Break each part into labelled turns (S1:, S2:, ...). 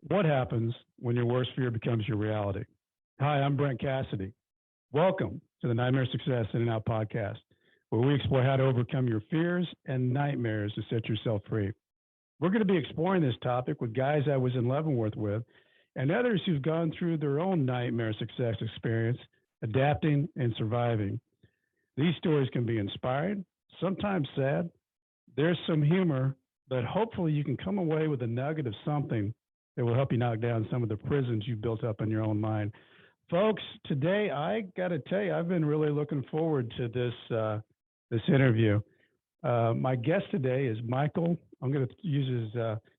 S1: What happens when your worst fear becomes your reality? Hi, I'm Brent Cassidy. Welcome to the Nightmare Success In and Out podcast, where we explore how to overcome your fears and nightmares to set yourself free. We're going to be exploring this topic with guys I was in Leavenworth with and others who've gone through their own nightmare success experience, adapting and surviving. These stories can be inspiring, sometimes sad. There's some humor, but hopefully you can come away with a nugget of something that will help you knock down some of the prisons you've built up in your own mind. Folks, today I got to tell you, I've been really looking forward to this interview. My guest today is Michael. I'm going to use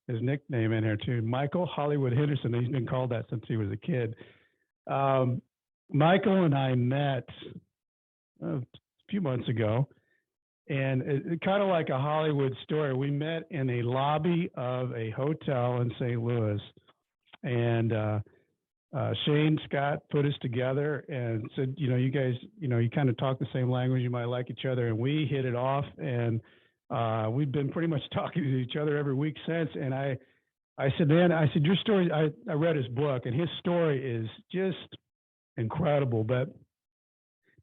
S1: his nickname in here too, Michael Hollywood Henderson. He's been called that since he was a kid. Michael and I met a few months ago, and it kind of like a Hollywood story. We met in a lobby of a hotel in St. Louis, and Shane Scott put us together and said, you guys, you kind of talk the same language, you might like each other, and we hit it off, and we've been pretty much talking to each other every week since. And I said, man, your story, I read his book, and his story is just incredible. But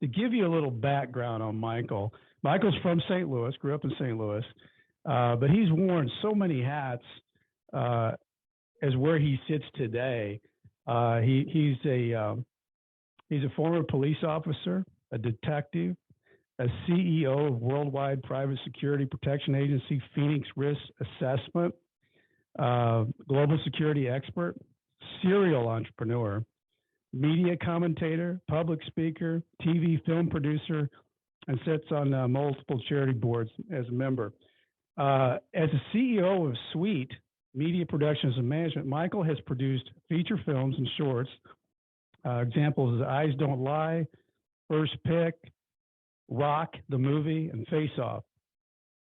S1: to give you a little background on Michael's from St. Louis, grew up in St. Louis, but he's worn so many hats as where he sits today. He's a former police officer, a detective, a CEO of Worldwide Private Security Protection Agency, Phoenix Risk Assessment, global security expert, serial entrepreneur, media commentator, public speaker, TV film producer, and sits on multiple charity boards as a member. As a CEO of Suite Media Productions and Management, Michael has produced feature films and shorts. Examples of Eyes Don't Lie, First Pick, Rock, the movie, and Face Off.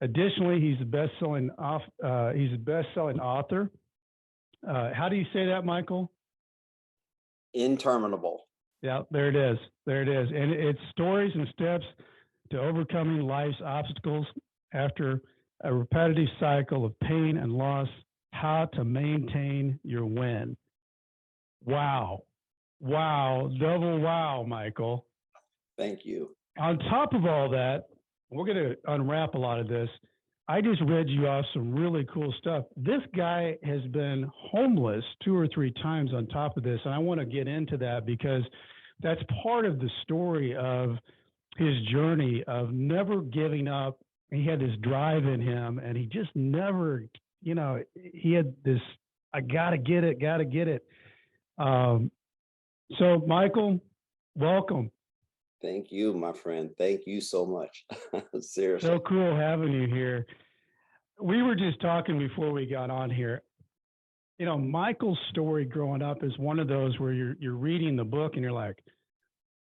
S1: Additionally, he's a best-selling author. How do you say that, Michael?
S2: Interminable.
S1: Yeah, there it is. And it's stories and steps to overcoming life's obstacles after a repetitive cycle of pain and loss, how to maintain your win. Wow, double wow, Michael.
S2: Thank you.
S1: On top of all that, we're going to unwrap a lot of this. I just read you off some really cool stuff. This guy has been homeless 2 or 3 times on top of this, and I want to get into that because that's part of the story of his journey of never giving up. He had this drive in him, and he just never, he had this, I got to get it. So, Michael, welcome.
S2: Thank you, my friend. Thank you so much. Seriously.
S1: So cool having you here. We were just talking before we got on here. Michael's story growing up is one of those where you're reading the book and you're like,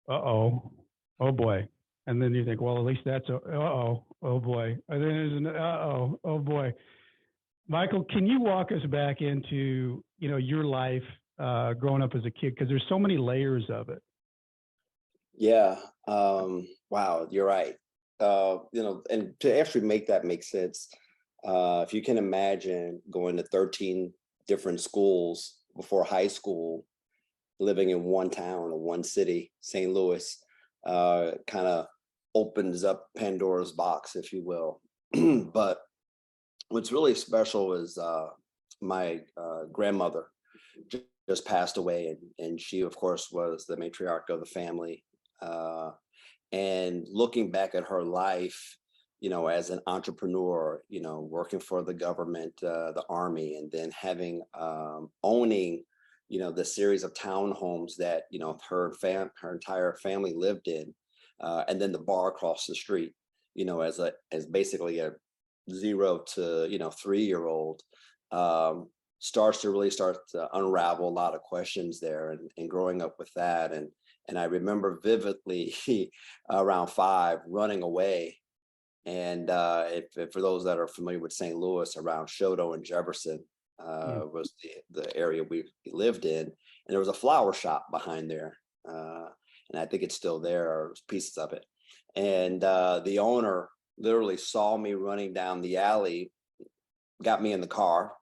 S1: oh boy. And then you think, well, at least that's oh boy. And then there's an oh boy. Michael, can you walk us back into, your life growing up as a kid? Because there's so many layers of it.
S2: Yeah. Wow, you're right. And to actually make that make sense, if you can imagine going to 13 different schools before high school, living in one town or one city, St. Louis, kind of opens up Pandora's box, if you will. But what's really special is my grandmother just passed away, and she, of course, was the matriarch of the family. And looking back at her life, as an entrepreneur, working for the government, the army, and then having owning, the series of townhomes that her entire family lived in, and then the bar across the street, as basically a 0 to 3-year-old, starts to unravel a lot of questions there, and growing up with that, and I remember vividly around 5 running away. And if for those that are familiar with St. Louis, around Choteau and Jefferson was the area we lived in, and there was a flower shop behind there, and I think it's still there, or pieces of it. And the owner literally saw me running down the alley, got me in the car,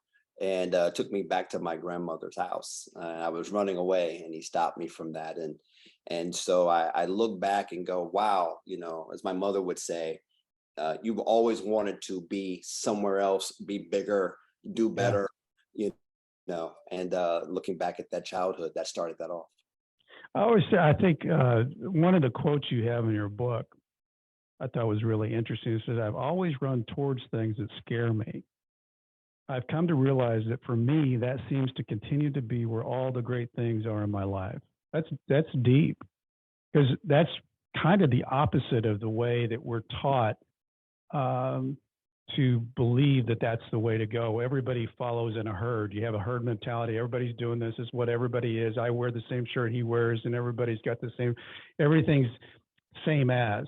S2: and took me back to my grandmother's house. I was running away, and he stopped me from that. And so I look back and go, wow, as my mother would say, you've always wanted to be somewhere else, be bigger, do
S1: Yeah.
S2: better, you and looking back at that childhood, that started that off.
S1: I always say, I think one of the quotes you have in your book I thought was really interesting. It says, I've always run towards things that scare me. I've come to realize that for me, that seems to continue to be where all the great things are in my life. That's deep, because that's kind of the opposite of the way that we're taught um, to believe that that's the way to go. Everybody follows in a herd. You have a herd mentality. Everybody's doing this. Is what everybody is. I wear the same shirt he wears, and everybody's got the same. Everything's same as.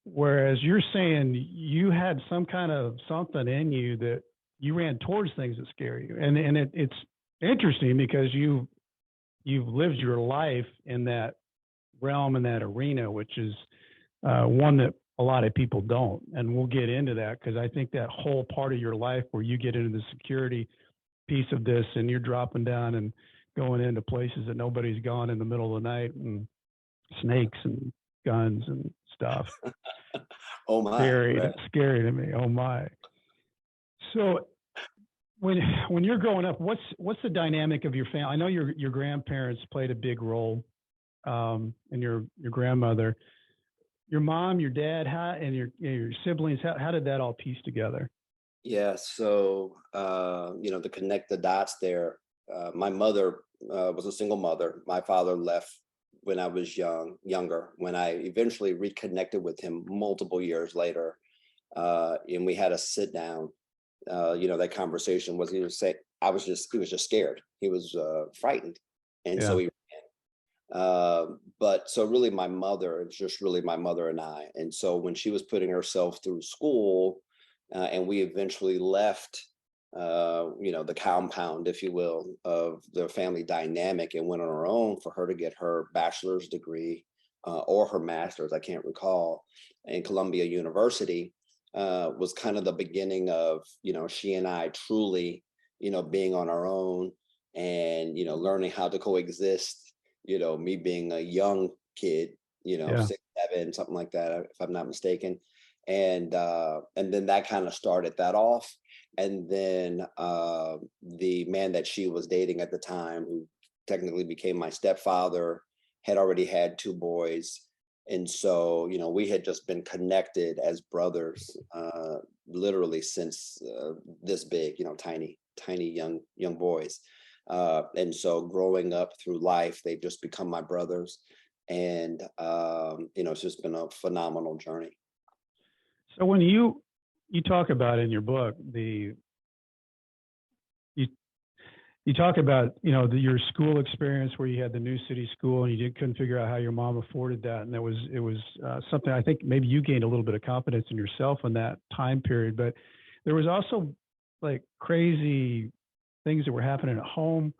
S1: Whereas you're saying you had some kind of something in you that you ran towards things that scare you, and it's interesting because you've lived your life in that realm, in that arena, which is one that a lot of people don't. And we'll get into that, because I think that whole part of your life where you get into the security piece of this, and you're dropping down and going into places that nobody's gone in the middle of the night, and snakes and guns and stuff.
S2: Oh my,
S1: Scary,
S2: right.
S1: scary to me. Oh my. So when you're growing up, what's the dynamic of your family? I know your grandparents played a big role, and your grandmother, your mom, your dad, and your siblings. How did that all piece together?
S2: Yeah, so to connect the dots there, my mother was a single mother. My father left when I was younger. When I eventually reconnected with him multiple years later, and we had a sit down. That conversation was, he was saying, he was just scared. He was frightened, and so
S1: Yeah,
S2: he uh, but so really my mother, it was just really my mother and I. And so when she was putting herself through school, and we eventually left, the compound, if you will, of the family dynamic, and went on our own, for her to get her bachelor's degree, or her master's, I can't recall, in Columbia University, was kind of the beginning of, she and I truly, being on our own, and, learning how to coexist, me being a young kid,
S1: yeah.
S2: 6, 7, something like that, if I'm not mistaken. And then that kind of started that off. And then the man that she was dating at the time, who technically became my stepfather, had already had 2 boys. And so, we had just been connected as brothers, literally since this big, tiny young boys. And so growing up through life, they've just become my brothers. And, it's just been a phenomenal journey.
S1: So when you talk about in your book, you you talk about your school experience where you had the new city school, and you couldn't figure out how your mom afforded that, and it was something. I think maybe you gained a little bit of confidence in yourself in that time period. But there was also like crazy things that were happening at home,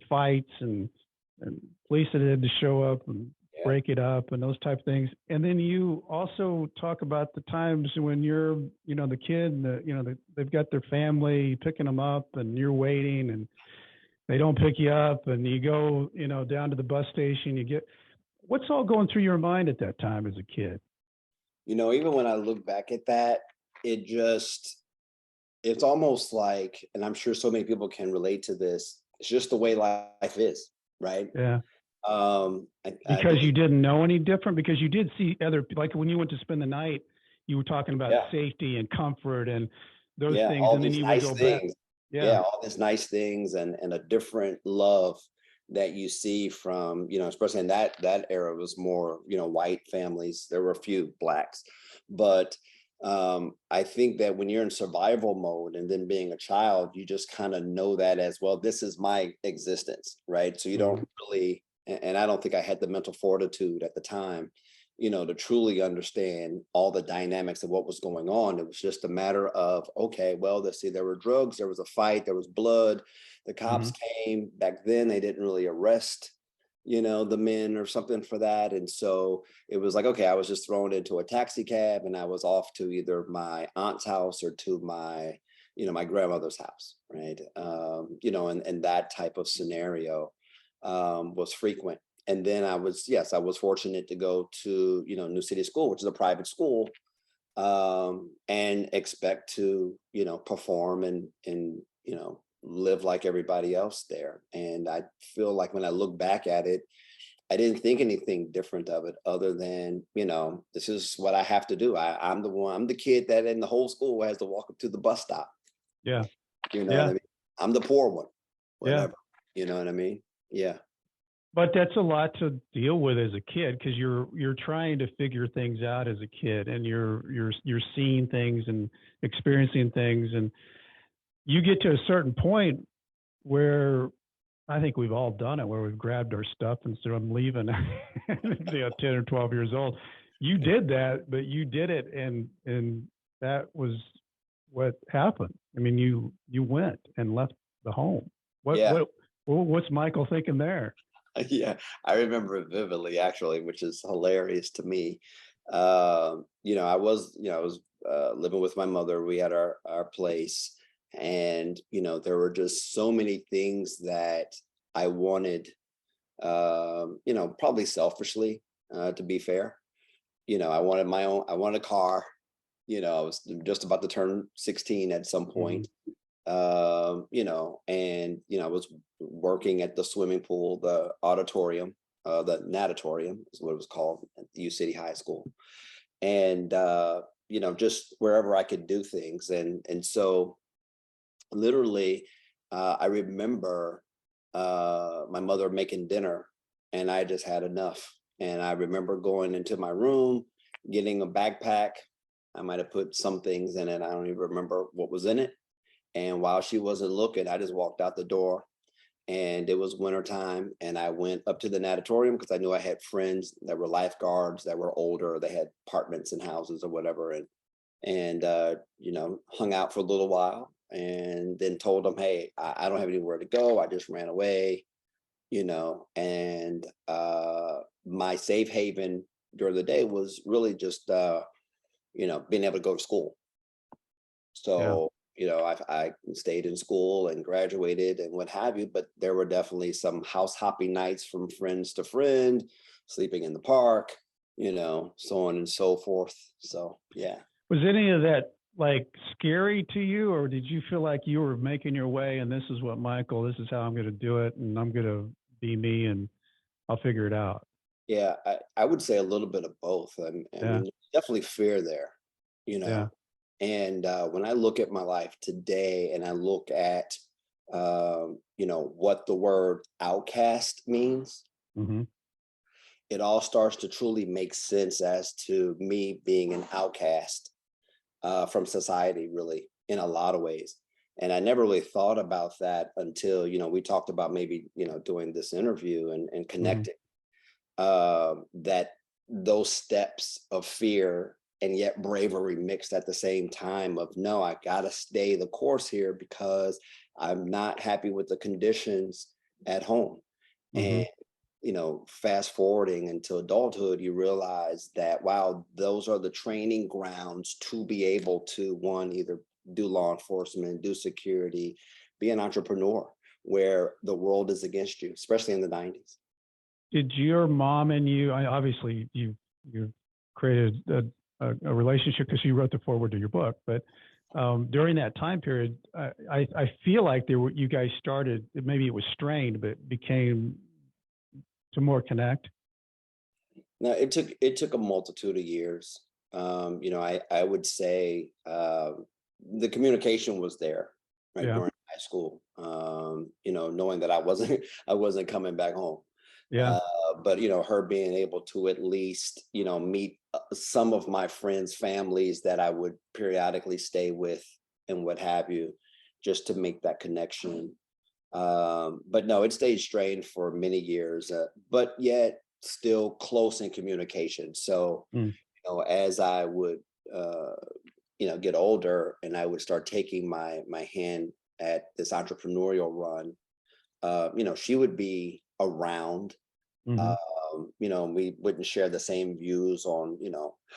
S1: fights and police that had to show up and
S2: Yeah.
S1: break it up and those type of things. And then you also talk about the times when you're, the kid, and they've got their family picking them up, and you're waiting, and they don't pick you up, and you go, down to the bus station. What's all going through your mind at that time as a kid?
S2: Even when I look back at that, it's almost like, and I'm sure so many people can relate to this, it's just the way life is, right?
S1: Yeah.
S2: I
S1: Because you
S2: believe,
S1: didn't know any different, because you did see other, like when you went to spend the night, you were talking about
S2: yeah,
S1: safety and comfort and those
S2: yeah,
S1: things.
S2: all
S1: And then
S2: these
S1: you would
S2: nice
S1: go back.
S2: things.
S1: Yeah.
S2: Yeah, all these nice things, and a different love that you see from, especially in that era, was more, white families. There were a few blacks, but I think that when you're in survival mode, and then being a child, you just kind of know that as well. This is my existence, right? So you
S1: Mhm.
S2: don't really, and I don't think I had the mental fortitude at the time, to truly understand all the dynamics of what was going on. It was just a matter of, okay, well, let's see, there were drugs, there was a fight, there was blood. The cops
S1: Mhm.
S2: came. Back then, they didn't really arrest, the men or something for that. And so it was like, okay, I was just thrown into a taxi cab, and I was off to either my aunt's house or to my, my grandmother's house, right? And that type of scenario was frequent. And then yes, I was fortunate to go to, New City School, which is a private school, and expect to, perform and, live like everybody else there. And I feel like when I look back at it, I didn't think anything different of it other than, this is what I have to do. I'm the kid that in the whole school has to walk up to the bus stop.
S1: Yeah.
S2: You know what I
S1: Yeah.
S2: mean? I'm the poor one,
S1: Yeah.
S2: whatever. You know what I mean? Yeah.
S1: But that's a lot to deal with as a kid, because you're trying to figure things out as a kid, and you're seeing things and experiencing things, and you get to a certain point where I think we've all done it, where we've grabbed our stuff and said, I'm leaving. 10 or 12 years old. You did that, but you did it, and that was what happened. I mean, you went and left the home.
S2: Yeah.
S1: What's Michael thinking there?
S2: Yeah, I remember it vividly, actually, which is hilarious to me. I was living with my mother. We had our place, and there were just so many things that I wanted. Probably selfishly, to be fair. I wanted my own. I wanted a car. I was just about to turn 16 at some point. I was working at the swimming pool, the auditorium, the natatorium is what it was called at the U City High School. And, just wherever I could do things. And so literally, I remember my mother making dinner, and I just had enough. And I remember going into my room, getting a backpack. I might have put some things in it. I don't even remember what was in it. And while she wasn't looking, I just walked out the door, and it was wintertime. And I went up to the natatorium because I knew I had friends that were lifeguards that were older. They had apartments and houses or whatever. And hung out for a little while, and then told them, hey, I don't have anywhere to go. I just ran away, and my safe haven during the day was really just, being able to go to school.
S1: Yeah.
S2: So, I stayed in school and graduated and what have you, but there were definitely some house hopping nights from friends to friend, sleeping in the park, so on and so forth. So, yeah.
S1: Was any of that like scary to you, or did you feel like you were making your way and this is what Michael, this is how I'm going to do it, and I'm going to be me and I'll figure it out?
S2: Yeah, I would say a little bit of both. I
S1: Yeah.
S2: mean, there's definitely fear there, you
S1: Yeah.
S2: know. And when I look at my life today, and I look at, what the word outcast means,
S1: Hmm.
S2: it all starts to truly make sense as to me being an outcast from society, really, in a lot of ways. And I never really thought about that until, we talked about maybe, doing this interview and
S1: Hmm.
S2: connecting, that those steps of fear and yet bravery mixed at the same time of, no, I gotta stay the course here because I'm not happy with the conditions at home.
S1: Hmm.
S2: And fast forwarding into adulthood, you realize that, wow, those are the training grounds to be able to, one, either do law enforcement, do security, be an entrepreneur, where the world is against you, especially in the 90s.
S1: Did your mom and you, obviously you created a relationship because you wrote the foreword to your book, but during that time period, I feel like you guys started, maybe it was strained, but became to more connect.
S2: Now, it took a multitude of years. I would say the communication was there, right,
S1: Yeah.
S2: during high school. Knowing that I wasn't I wasn't coming back home.
S1: Yeah.
S2: Uh, but her being able to at least meet some of my friends' families that I would periodically stay with and what have you, just to make that connection. But no, it stayed strained for many years, but yet still close in communication. So,
S1: Mm.
S2: as I would, get older, and I would start taking my hand at this entrepreneurial run, she would be around,
S1: Hmm.
S2: We wouldn't share the same views on,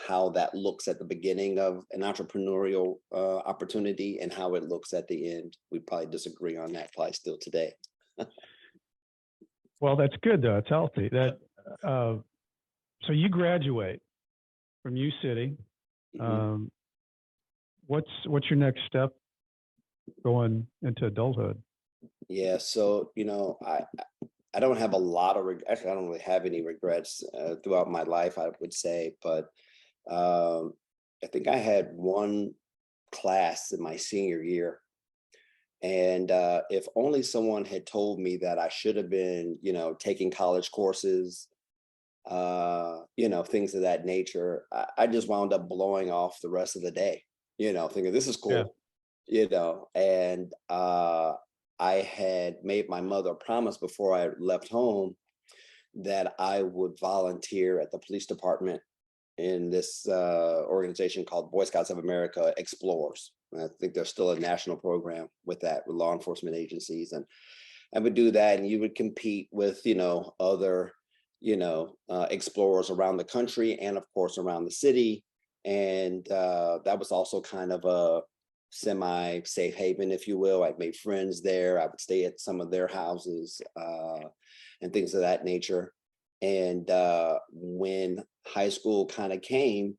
S2: how that looks at the beginning of an entrepreneurial opportunity and how it looks at the end. We probably disagree on that, probably still today.
S1: Well, that's good though. It's healthy. So you graduate from U City.
S2: Mhm.
S1: What's your next step going into adulthood?
S2: Yeah, so I don't have a lot of actually I don't really have any regrets throughout my life, I would say, but I think I had one class in my senior year, and if only someone had told me that I should have been, taking college courses, things of that nature, I just wound up blowing off the rest of the day, thinking this is
S1: Yeah.
S2: cool, and I had made my mother a promise before I left home that I would volunteer at the police department in this organization called Boy Scouts of America Explorers. And I think there's still a national program with that, with law enforcement agencies. And I would do that, and you would compete with, other, explorers around the country and, of course, around the city. And that was also kind of a semi safe haven, if you will. I made friends there. I would stay at some of their houses and things of that nature. And when high school kind of came,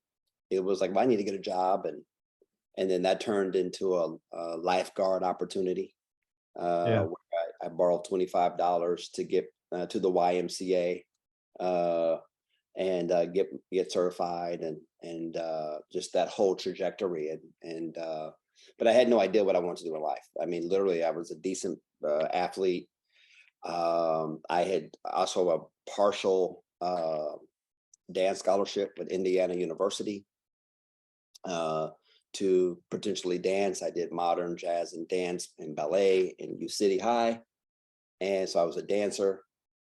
S2: it was like, well, I need to get a job, and then that turned into a lifeguard opportunity
S1: Yeah.
S2: where I borrowed $25 to get to the YMCA and get certified, and just that whole trajectory, and but I had no idea what I wanted to do in life. I mean, literally, I was a decent athlete. I had also a partial dance scholarship with Indiana University to potentially dance. I did modern jazz and dance and ballet in U City High, and so I was a dancer.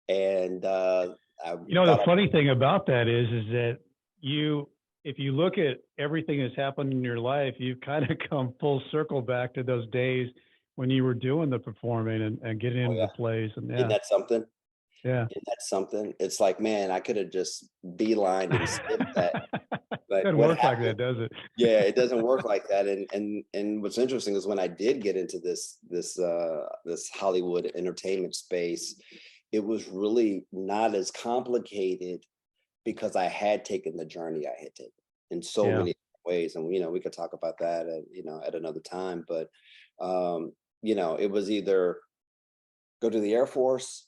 S2: And I
S1: The
S2: thought,
S1: funny thing about that is that if you look at everything that's happened in your life, you've kind of come full circle back to those days when you were doing the performing and getting
S2: oh
S1: into
S2: yeah,
S1: the plays. And
S2: isn't that something?
S1: yeah.
S2: Isn't that something? It's like, man, I could have just beelined and skipped that. But
S1: Doesn't
S2: what
S1: work like that,
S2: happened?
S1: does it?
S2: Yeah, it doesn't work like that. And what's interesting is when I did get into this Hollywood entertainment space, it was really not as complicated because I had taken the journey I had taken in so
S1: Yeah.
S2: many ways. And we could talk about that at another time. But it was either go to the Air Force,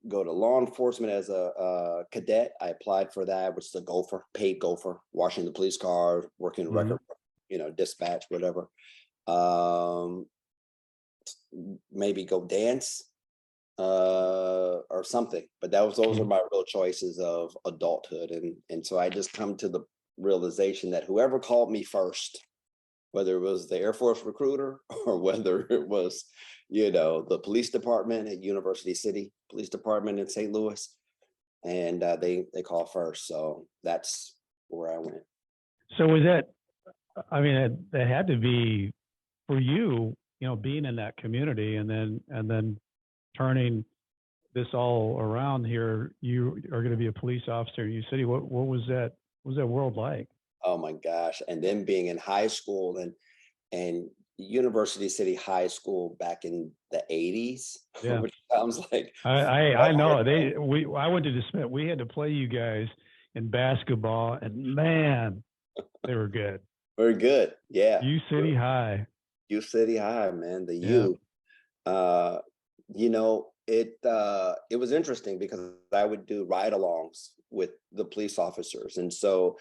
S2: go to law enforcement as a cadet. I applied for that, which is a gopher, paid gopher, washing the police car, working
S1: Hmm.
S2: record, dispatch, whatever. Um, Maybe go dance or something. But those are my real choices of adulthood, and so I just come to the realization that whoever called me first, whether it was the Air Force recruiter or whether it was, the police department at University City Police Department in St. Louis, and they call first. So that's where I went.
S1: So was that, I mean, it had to be for you, being in that community and then turning this all around here. You are going to be a police officer in U City. What was that? What was that world like?
S2: Oh my gosh! And then being in high school and University City High School back in the '80s,
S1: Yeah.
S2: which sounds like
S1: I
S2: forever
S1: know
S2: ago.
S1: I went to DeSmit. We had to play you guys in basketball, and man, they were good.
S2: Very good. Yeah.
S1: U City High.
S2: U City High, man, the
S1: Yeah.
S2: U. Uh, it was interesting because I would do ride-alongs with the police officers, and so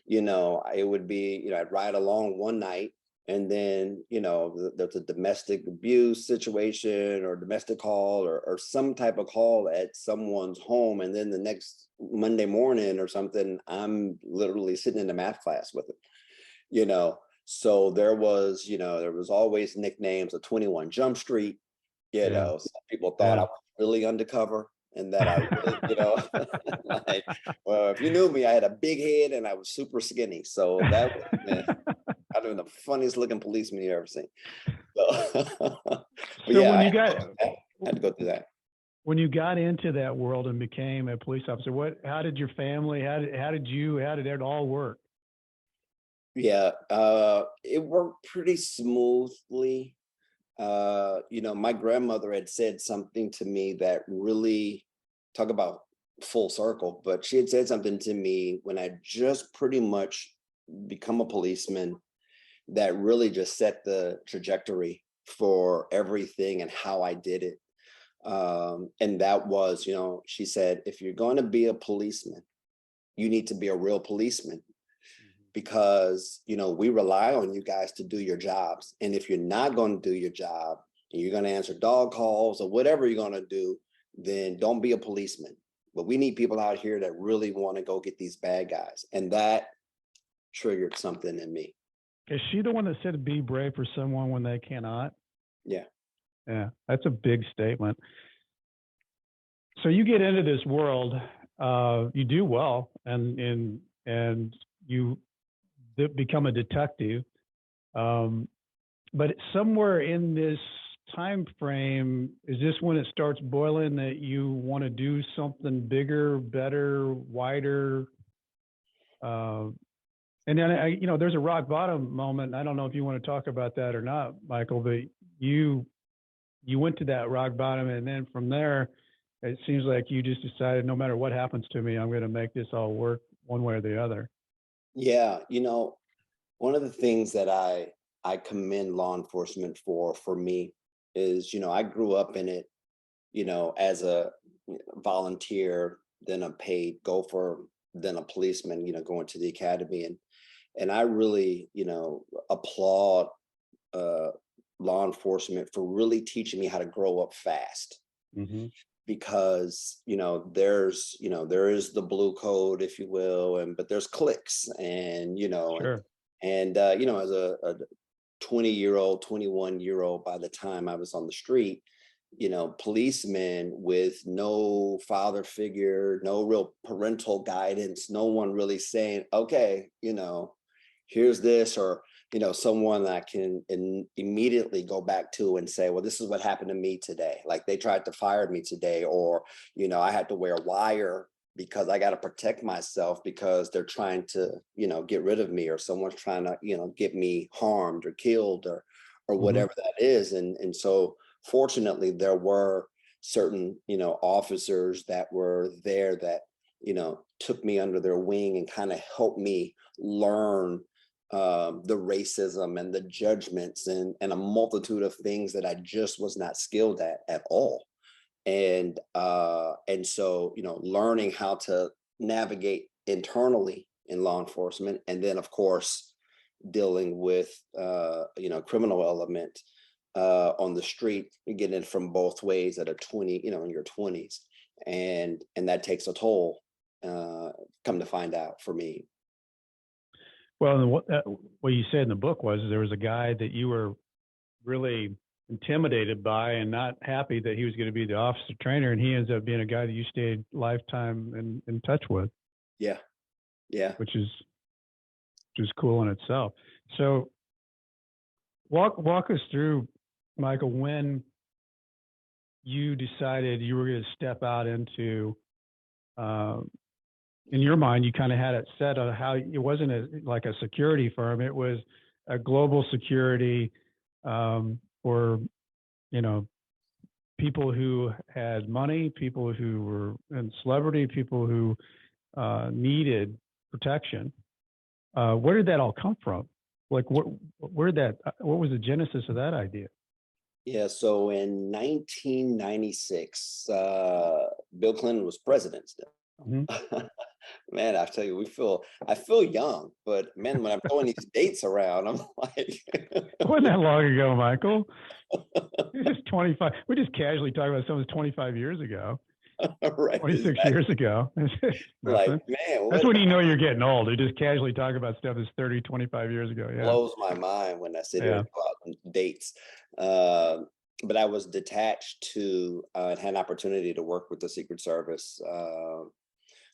S2: it would be, I'd ride along one night, and then there's a domestic abuse situation or domestic call or some type of call at someone's home, and then the next Monday morning or something, I'm literally sitting in the math class with them. you know so there was always nicknames of 21 Jump Street.
S1: Yeah.
S2: Some people thought I
S1: Yeah.
S2: was really undercover, and that I really, like, well, if you knew me, I had a big head and I was super skinny. So that was, man, I'd been the funniest looking policeman you ever seen. So, but
S1: So
S2: yeah,
S1: when
S2: I
S1: you
S2: had to
S1: got
S2: go through that. I had to go through that.
S1: when you got into that world and became a police officer, how did your family, how did it all work?
S2: Yeah, it worked pretty smoothly. My grandmother had said something to me that really, talk about full circle, but she had said something to me when I just pretty much become a policeman that really just set the trajectory for everything and how I did it. And that was, she said, if you're going to be a policeman, you need to be a real policeman because, we rely on you guys to do your jobs. And if you're not going to do your job and you're going to answer dog calls or whatever you're going to do, then don't be a policeman. But we need people out here that really want to go get these bad guys. And that triggered something in me.
S1: Is she the one that said be brave for someone when they cannot?
S2: Yeah.
S1: Yeah, that's a big statement. So you get into this world, you do well, and you become a detective. But somewhere in this time frame, is this when it starts boiling that you want to do something bigger, better, wider? And then there's a rock bottom moment. I don't know if you want to talk about that or not, Michael, but you went to that rock bottom, and then from there, it seems like you just decided no matter what happens to me, I'm going to make this all work one way or the other.
S2: Yeah, one of the things that I commend law enforcement for me is, I grew up in it, as a volunteer, then a paid gopher, then a policeman, going to the academy. And I really, applaud law enforcement for really teaching me how to grow up fast.
S1: Mm-hmm.
S2: Because there is the blue code, if you will, but there's clicks, and
S1: Sure.
S2: as a 20-year-old, 21-year-old, by the time I was on the street, policemen with no father figure, no real parental guidance, no one really saying, okay, here's this, or someone that I can immediately go back to and say, well, this is what happened to me today. Like they tried to fire me today, or, I had to wear wire because I got to protect myself because they're trying to, get rid of me, or someone's trying to, get me harmed or killed, or whatever that is. And so fortunately there were certain, officers that were there that, took me under their wing and kind of helped me learn the racism and the judgments and a multitude of things that I just was not skilled at all. And so, learning how to navigate internally in law enforcement, and then of course dealing with criminal element on the street, you get it from both ways at a 20, in your 20s, and that takes a toll, come to find out, for me.
S1: Well, what you said in the book was there was a guy that you were really intimidated by and not happy that he was going to be the officer trainer, and he ends up being a guy that you stayed lifetime in touch with.
S2: Yeah.
S1: Which is cool in itself. So walk us through, Michael, when you decided you were going to step out into, in your mind, you kind of had it set on how it wasn't like a security firm. It was a global security for, people who had money, people who were in celebrity, people who needed protection. Where did that all come from? Like, what was the genesis of that idea?
S2: Yeah, so in 1996, Bill Clinton was president still. Mm-hmm. Man, I tell you, I feel young, but man, when I'm throwing these dates around, I'm like,
S1: it wasn't that long ago, Michael. It was 25. We just casually talk about something 25 years ago.
S2: Right,
S1: 26 exactly. Years ago.
S2: Like, man,
S1: that's when you know you're getting old. You just casually talk about stuff that's 30, 25 years ago. Yeah.
S2: Blows my mind when I sit here and talk about dates. But I was detached to and had an opportunity to work with the Secret Service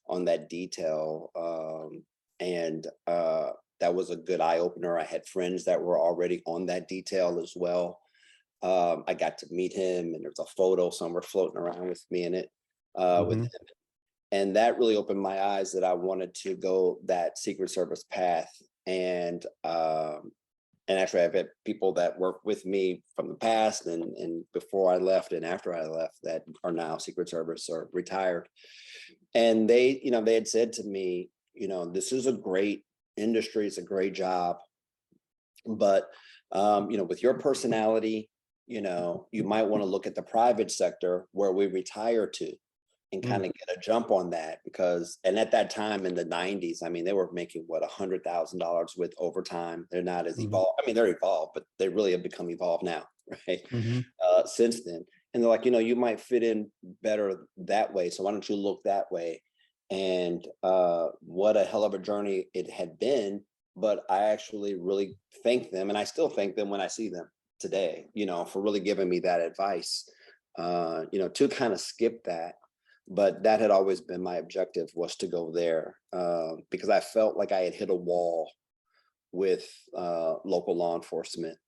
S2: on that detail. And that was a good eye opener. I had friends that were already on that detail as well. I got to meet him, and there's a photo somewhere floating around with me in it, with
S1: Mm-hmm.
S2: him. And that really opened my eyes that I wanted to go that Secret Service path. And actually, I've had people that work with me from the past and before I left and after I left that are now Secret Service or retired. And they had said to me, this is a great industry, it's a great job, but with your personality, you might want to look at the private sector where we retire to and kind of get a jump on that, because, and at that time in the 90s, I mean, they were making what, $100,000 with overtime. They're not as
S1: Mm-hmm.
S2: evolved. I mean, they're evolved, but they really have become evolved now, right?
S1: Mm-hmm.
S2: Since then. And they're like, you might fit in better that way. So why don't you look that way? And what a hell of a journey it had been. But I actually really thank them. And I still thank them when I see them today, for really giving me that advice, to kind of skip that. But that had always been my objective, was to go there, because I felt like I had hit a wall with local law enforcement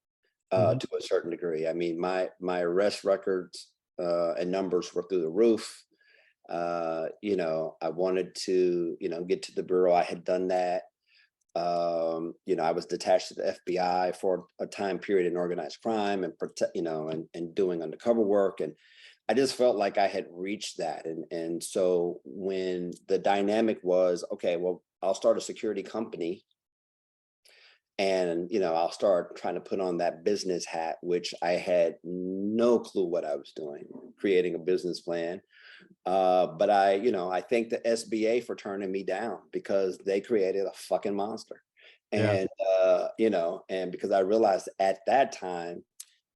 S2: to a certain degree. I mean, my arrest records and numbers were through the roof. I wanted to, get to the bureau. I had done that. I was detached to the FBI for a time period in organized crime and and doing undercover work. And I just felt like I had reached that. And so when the dynamic was, okay, well, I'll start a security company, and, I'll start trying to put on that business hat, which I had no clue what I was doing, creating a business plan. But I thank the SBA for turning me down, because they created a fucking monster.
S1: Yeah.
S2: And, and because I realized at that time,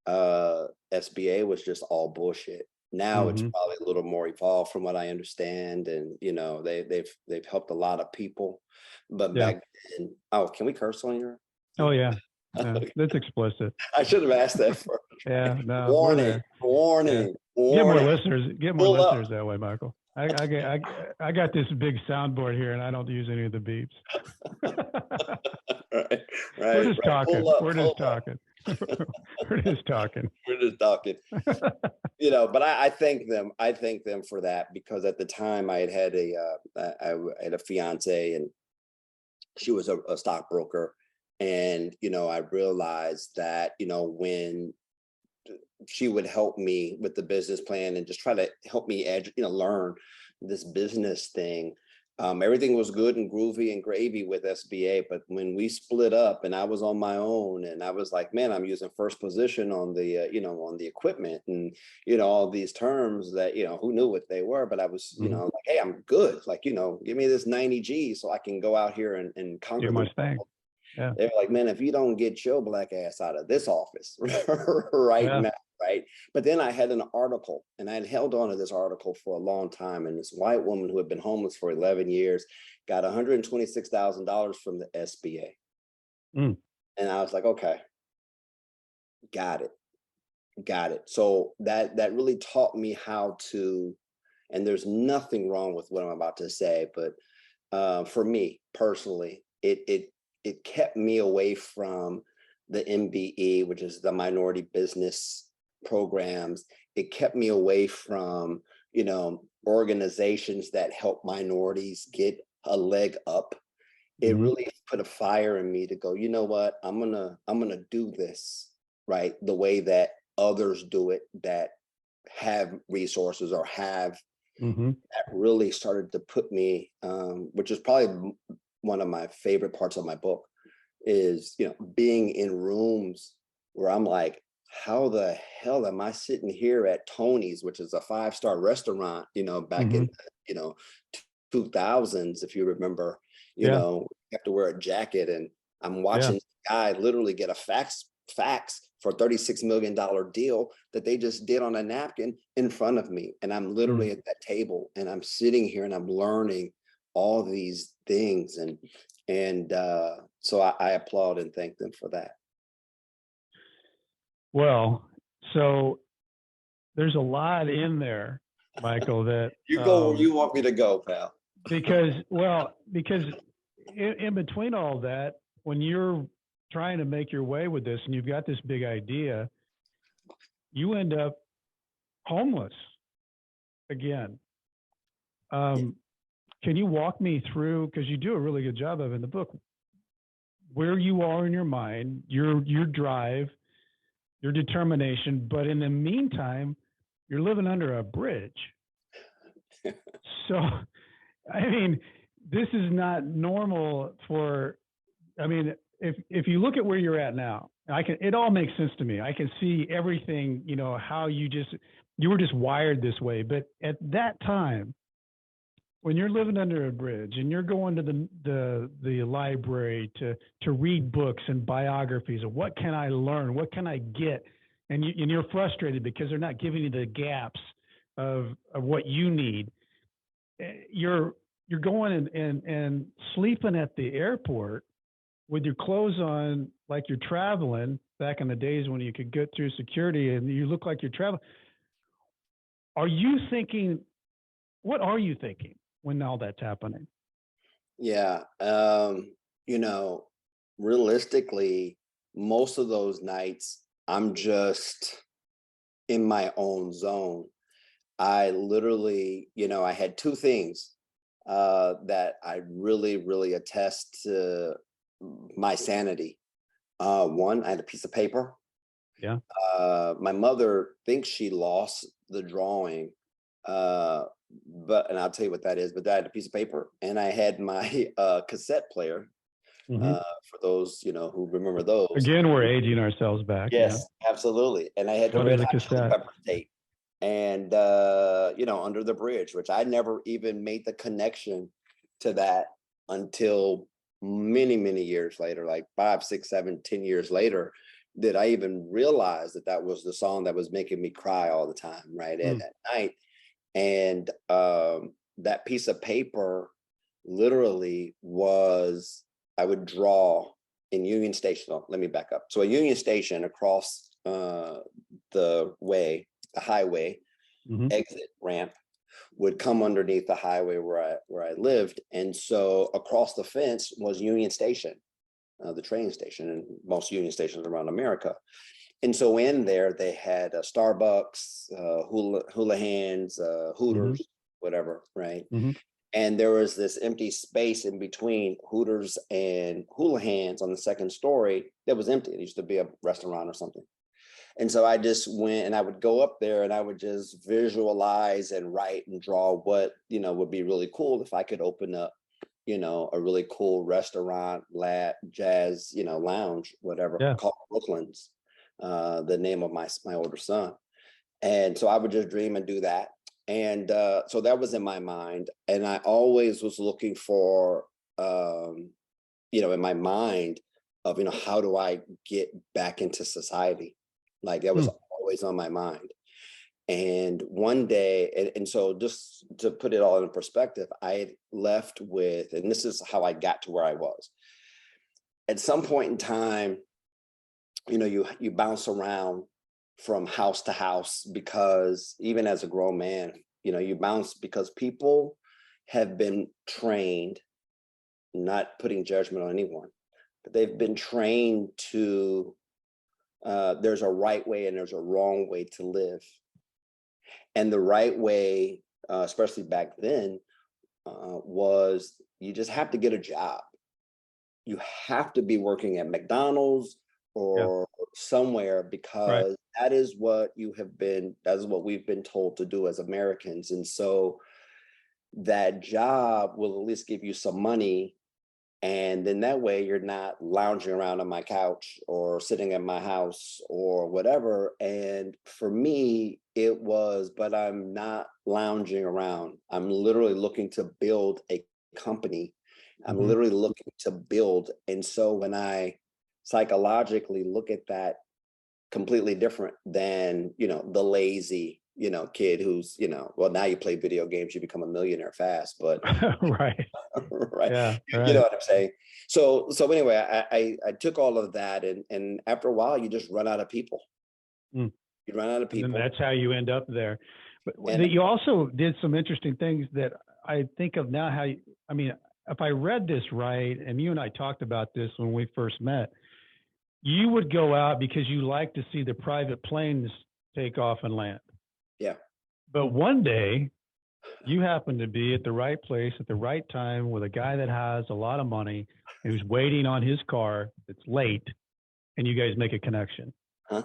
S2: SBA was just all bullshit. Now it's
S1: Mm-hmm.
S2: probably a little more evolved from what I understand. And, they've helped a lot of people. But
S1: Yeah.
S2: back then, oh, can we curse on your?
S1: Oh yeah. Yeah. That's explicit.
S2: I should have asked that first.
S1: Yeah. No, we're
S2: Warning,
S1: there.
S2: warning,
S1: Yeah. Get more
S2: warning.
S1: listeners. Get more
S2: Pull up.
S1: listeners that way, Michael. I got this big soundboard here, and I don't use any of the beeps.
S2: Right,
S1: We're just talking.
S2: Pull up,
S1: We're
S2: pull
S1: just
S2: up.
S1: talking. We're just talking.
S2: We're just talking. But I thank them. I thank them for that, because at the time I had a fiance, and she was a stockbroker. And, I realized that, when she would help me with the business plan and just try to help me learn this business thing. Everything was good and groovy and gravy with SBA, but when we split up and I was on my own, and I was like, man, I'm using first position on the, on the equipment, and, all these terms that, who knew what they were, but I was, like, hey, I'm good. Like, give me this 90 G so I can go out here and conquer
S1: Do
S2: the
S1: my thing.
S2: world.
S1: Yeah.
S2: They're like, man, if you don't get your black ass out of this office right now, right? But then I had an article, and I had held on to this article for a long time. And this white woman who had been homeless for 11 years got $126,000 from the SBA. And I was like, okay, got it. So that really taught me how to, and there's nothing wrong with what I'm about to say, but for me personally, it kept me away from the MBE, which is the minority business programs. It kept me away from, organizations that help minorities get a leg up. It really put a fire in me to go, you know what, I'm gonna do this right the way that others do it, that have resources or have. That really started to put me, which is probably one of my favorite parts of my book, is, being in rooms where I'm like, how the hell am I sitting here at Tony's, which is a 5-star restaurant, back in, 2000s, if you remember, you have to wear a jacket, and I'm watching a guy literally get a fax for $36 million deal that they just did on a napkin in front of me. And I'm literally at that table, and I'm sitting here, and I'm learning all these things. And so I applaud and thank them for that.
S1: Well, so there's a lot in there, Michael, that
S2: you go where you want me to go, pal.
S1: because in between all that, when you're trying to make your way with this and you've got this big idea, you end up homeless again. Can you walk me through, because you do a really good job of it in the book, where you are in your mind, your drive, your determination, but in the meantime, you're living under a bridge. So, I mean, this is not normal for, I mean, if you look at where you're at now, it all makes sense to me. I can see everything, you know, how you were just wired this way. But at that time, when you're living under a bridge and you're going to the library to read books and biographies of what can I learn, what can I get, and you're frustrated because they're not giving you the gaps of what you need. You're going and sleeping at the airport with your clothes on like you're traveling, back in the days when you could get through security and you look like you're traveling. What are you thinking when all that's happening?
S2: Yeah. You know, realistically, most of those nights, I'm just in my own zone. I literally, you know, I had two things that I really, really attest to my sanity. One, I had a piece of paper.
S1: Yeah.
S2: My mother thinks she lost the drawing, and I'll tell you what that is. But I had a piece of paper, and I had my cassette player. For those, you know, who remember those.
S1: Again, we're aging ourselves back.
S2: Yes, yeah. Absolutely. And I had the Red Hot Chili Peppers tape, and you know, Under the Bridge, which I never even made the connection to that until many, many years later, like 5, 6, 7, 10 years later, did I even realize that that was the song that was making me cry all the time, right, at night. And that piece of paper literally was, I would draw in Union Station. Oh, let me back up. So a Union Station across the highway exit ramp would come underneath the highway where I lived. And so across the fence was Union Station, the train station, and most Union stations around America. And so in there, they had Starbucks, Hula Hands, Hooters, whatever, right? And there was this empty space in between Hooters and Hula Hands on the second story that was empty. It used to be a restaurant or something. And so I just went and I would go up there and I would just visualize and write and draw what, you know, would be really cool if I could open up, you know, a really cool restaurant, jazz, you know, lounge, whatever, called Brooklyn's, the name of my older son. And so I would just dream and do that. And so that was in my mind. And I always was looking for, you know, in my mind of, you know, how do I get back into society? Like that was always on my mind. And one day, and so just to put it all in perspective, I had left with, and this is how I got to where I was. At some point in time, you know, you bounce around from house to house, because even as a grown man, you know, you bounce because people have been trained, not putting judgment on anyone, but they've been trained to, there's a right way and there's a wrong way to live. And the right way, especially back then, was you just have to get a job. You have to be working at McDonald's or somewhere, because that is what that is what we've been told to do as Americans. And so that job will at least give you some money. And then that way you're not lounging around on my couch or sitting at my house or whatever. And for me, it was, but I'm not lounging around. I'm literally looking to build a company. I'm literally looking to build. And so when I psychologically look at that, completely different than, you know, the lazy, you know, kid who's, you know, well, now you play video games, you become a millionaire fast, but
S1: right.
S2: Yeah, you know what I'm saying? So anyway, I took all of that, and after a while you just run out of people. You run out of people.
S1: And that's how you end up there. But you also did some interesting things that I think of now. I mean, if I read this right, and you and I talked about this when we first met, you would go out because you like to see the private planes take off and land.
S2: Yeah.
S1: But one day you happen to be at the right place at the right time with a guy that has a lot of money who's waiting on his car that's late, and you guys make a connection.
S2: Huh?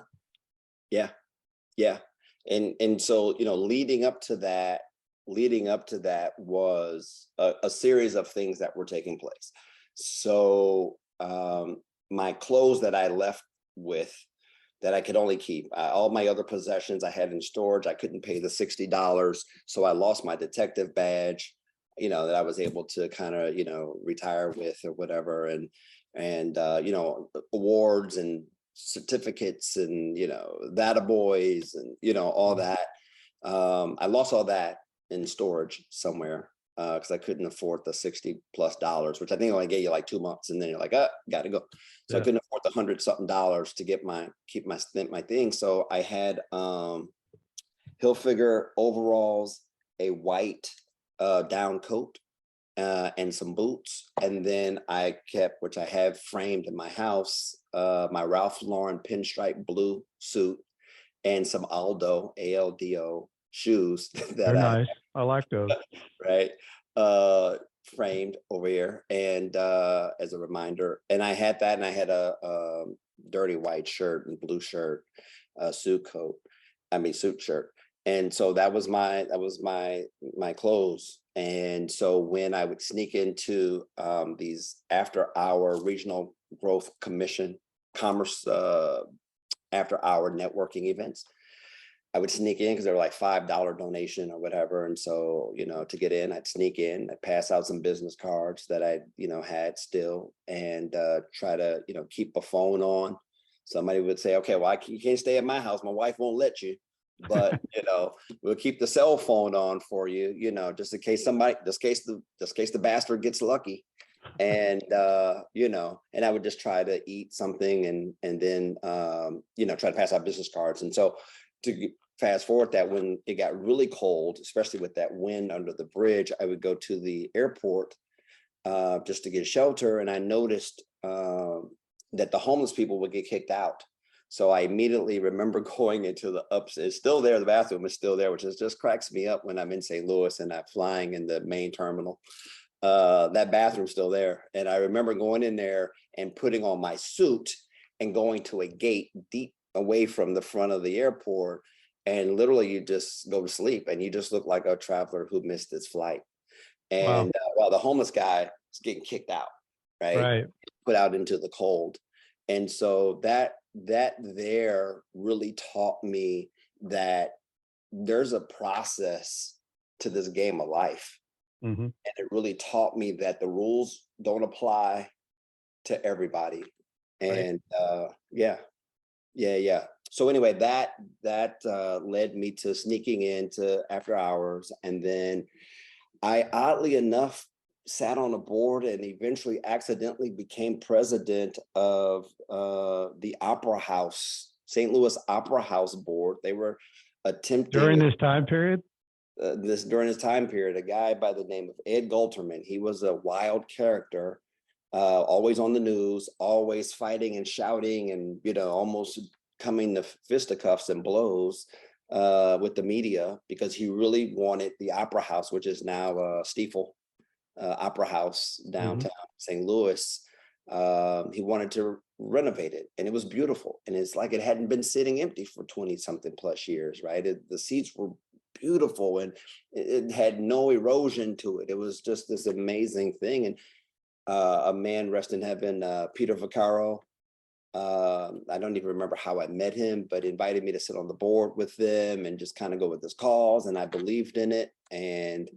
S2: Yeah. Yeah. And so, leading up to that was a series of things that were taking place. So my clothes that I left with, that I could only keep, all my other possessions I had in storage, I couldn't pay the $60. So I lost my detective badge, that I was able to kind of, retire with or whatever. And awards and certificates and, that boys and, all that. I lost all that in storage somewhere because I couldn't afford the $60+ which I think only gave you like 2 months, and then you're like, gotta go. So I couldn't afford the $100-something to keep my thing. So I had Hilfiger overalls, a white down coat, and some boots, and then I kept, which I have framed in my house, my Ralph Lauren pinstripe blue suit and some ALDO shoes that
S1: They're nice. I like those.
S2: Right, framed over here, and as a reminder. And I had that, and I had a dirty white shirt and blue shirt, suit shirt. And so that was my clothes. And so when I would sneak into these after-hour regional growth commission commerce after-hour networking events, I would sneak in because they were like $5 donation or whatever. And so, to get in, I'd sneak in, I'd pass out some business cards that I, had still, and try to, keep a phone on. Somebody would say, okay, well, you can't stay at my house. My wife won't let you, but, we'll keep the cell phone on for you, just in case the bastard gets lucky. And, and I would just try to eat something and then, try to pass out business cards. And so to fast forward that, when it got really cold, especially with that wind under the bridge, I would go to the airport just to get shelter. And I noticed that the homeless people would get kicked out. So I immediately remember going into the upstairs. It's still there. The bathroom is still there, which just cracks me up when I'm in St. Louis and I'm flying in the main terminal. That bathroom's still there. And I remember going in there and putting on my suit and going to a gate deep away from the front of the airport. And literally you just go to sleep and you just look like a traveler who missed his flight. And while the homeless guy is getting kicked out, right? Put out into the cold. And so that there really taught me that there's a process to this game of life. Mm-hmm. And it really taught me that the rules don't apply to everybody. And yeah. So anyway, that led me to sneaking into after hours. And then I, oddly enough, sat on a board and eventually accidentally became president of the Opera House, St. Louis Opera House board. They were attempting—
S1: During this time period?
S2: During this time period, a guy by the name of Ed Galterman. He was a wild character, always on the news, always fighting and shouting and, almost coming to fisticuffs and blows with the media, because he really wanted the Opera House, which is now Stiefel Opera House downtown St. Louis. He wanted to renovate it, and it was beautiful. And it's like it hadn't been sitting empty for 20-something plus years, right? The seats were beautiful and it had no erosion to it. It was just this amazing thing. And a man, rest in heaven, Peter Vaccaro, I don't even remember how I met him, but invited me to sit on the board with them and just kind of go with his calls. And I believed in it. And,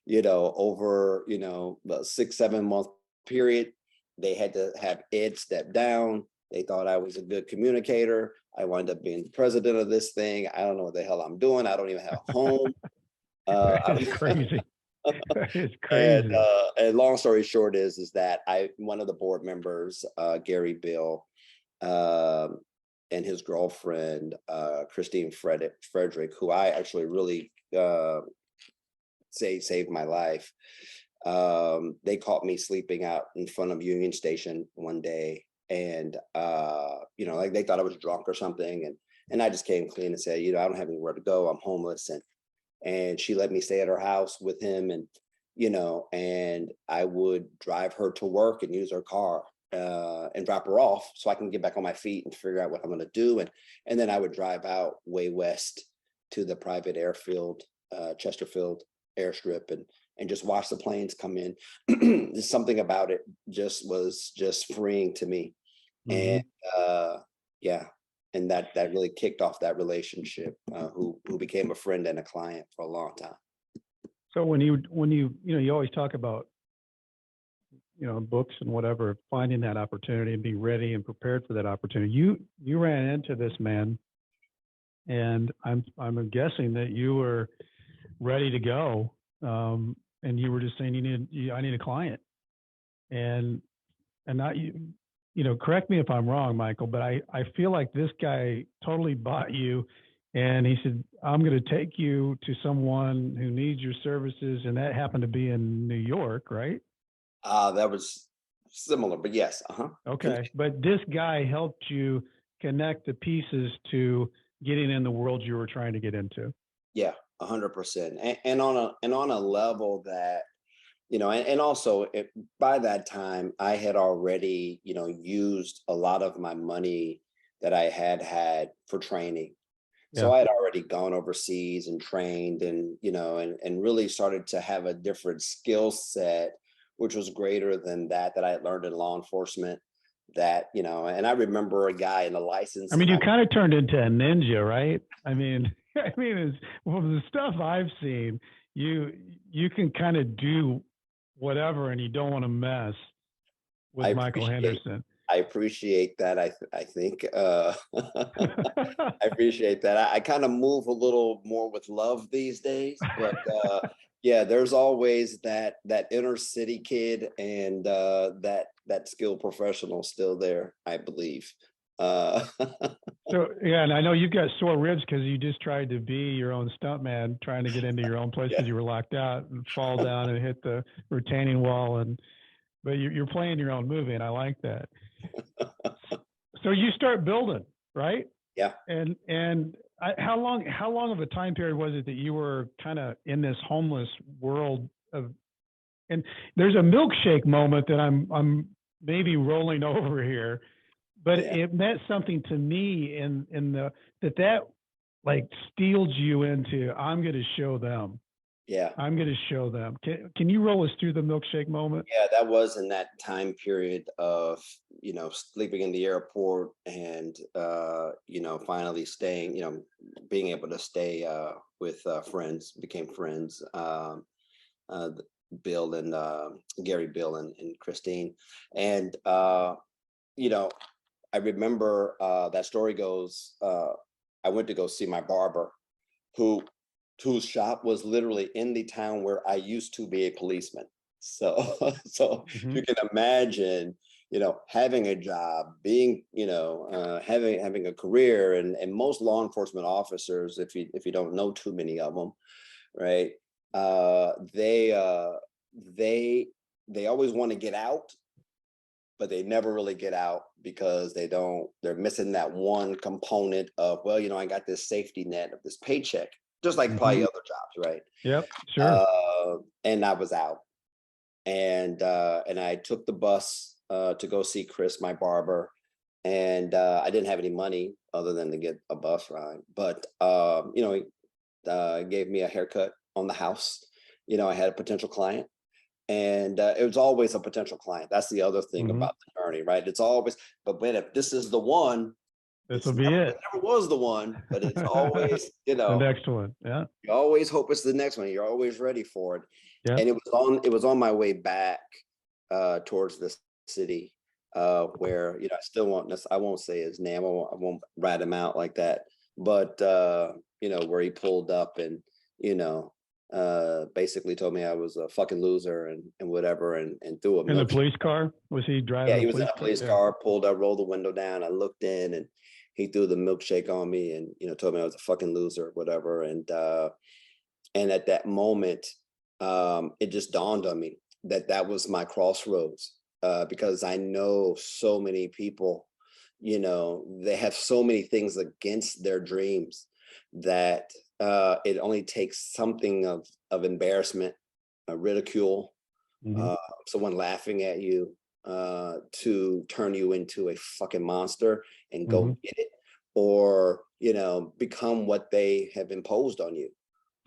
S2: over, the 6-7 month period, they had to have Ed step down. They thought I was a good communicator. I wound up being the president of this thing. I don't know what the hell I'm doing. I don't even have a home.
S1: It's crazy. It's crazy.
S2: And long story short is that one of the board members, Gary Bill, and his girlfriend, Christine Frederick, who I actually really say saved my life. They caught me sleeping out in front of Union Station one day, and like they thought I was drunk or something, And I just came clean and said, I don't have anywhere to go. I'm homeless. And she let me stay at her house with him. And I would drive her to work and use her car and drop her off so I can get back on my feet and figure out what I'm going to do. And then I would drive out way west to the private airfield, Chesterfield airstrip, and just watch the planes come in. There's something about it was just freeing to me.
S1: Mm-hmm.
S2: And yeah, and that really kicked off that relationship, who became a friend and a client for a long time.
S1: So when you you always talk about books and whatever, finding that opportunity and being ready and prepared for that opportunity. You ran into this man, and I'm guessing that you were ready to go, and you were just saying I need a client, and not you. Correct me if I'm wrong, Michael, but I feel like this guy totally bought you, and he said, I'm going to take you to someone who needs your services, and that happened to be in New York, right?
S2: That was similar, but yes.
S1: Okay. But this guy helped you connect the pieces to getting in the world you were trying to get into.
S2: Yeah, 100%. And on a level that, and also by that time I had already, used a lot of my money that I had for training. So
S1: Yeah.
S2: I had already gone overseas and trained and really started to have a different skill set, which was greater than that I had learned in law enforcement. And I remember a guy in a license.
S1: I mean, you kind of turned into a ninja, right? I mean, from the stuff I've seen, you can kind of do whatever, and you don't want to mess with Michael Henderson.
S2: I appreciate that. I think I appreciate that. I kind of move a little more with love these days, but yeah, there's always that inner city kid and that skilled professional still there, I believe.
S1: So yeah, and I know you've got sore ribs because you just tried to be your own stuntman, trying to get into your own place because you were locked out and fall down and hit the retaining wall, but you're playing your own movie, and I like that. So you start building, right?
S2: Yeah.
S1: And how long of a time period was it that you were kind of in this homeless world of? And there's a milkshake moment that I'm maybe rolling over here, but it meant something to me in that like steeled you into, I'm going to show them.
S2: Yeah.
S1: I'm going to show them. Can you roll us through the milkshake moment?
S2: Yeah, that was in that time period of, sleeping in the airport and, finally staying, being able to stay with friends, became friends, Bill and Gary, Bill and Christine. And, I remember that story goes, I went to go see my barber whose shop was literally in the town where I used to be a policeman. So you can imagine, having a job, being, having a career, and most law enforcement officers, if you don't know too many of them, right? They always want to get out, but they never really get out because they're missing that one component of, well, I got this safety net of this paycheck. Just like probably other jobs, right?
S1: Yep, sure.
S2: And I was out, and I took the bus to go see Chris, my barber, and I didn't have any money other than to get a bus ride. But he gave me a haircut on the house. I had a potential client, and it was always a potential client. That's the other thing about the journey, right? It's always, but man, if this is the one.
S1: This will be it.
S2: It never was the one, but it's always,
S1: the next one. Yeah.
S2: You always hope it's the next one. You're always ready for it.
S1: Yeah.
S2: And it was on my way back towards the city where, I won't say his name. I won't rat him out like that. But where he pulled up and, basically told me I was a fucking loser and whatever, and threw a
S1: in the police car. Was he driving?
S2: Yeah, he was in a police car, pulled up, rolled the window down. I looked in, and he threw the milkshake on me and, told me I was a fucking loser or whatever. And at that moment, it just dawned on me that was my crossroads, because I know so many people, they have so many things against their dreams that it only takes something of embarrassment, ridicule,
S1: Hmm.
S2: someone laughing at you, to turn you into a fucking monster and
S1: Hmm.
S2: go get it, or become what they have imposed on you,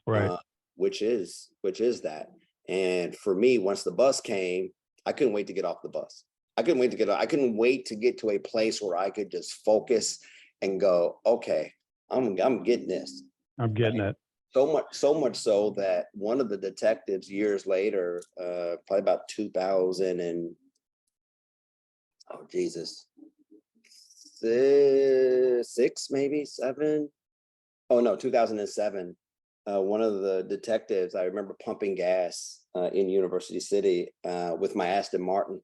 S1: Right.
S2: uh, which is that. And for me, once the bus came, I couldn't wait to get off the bus. I couldn't wait to get to a place where I could just focus and go, okay, I'm getting this.
S1: I'm getting it.
S2: So much so that one of the detectives years later, probably about 2000 and, oh Jesus, six, maybe seven. Oh no, 2007. One of the detectives, I remember pumping gas in University City with my Aston Martin,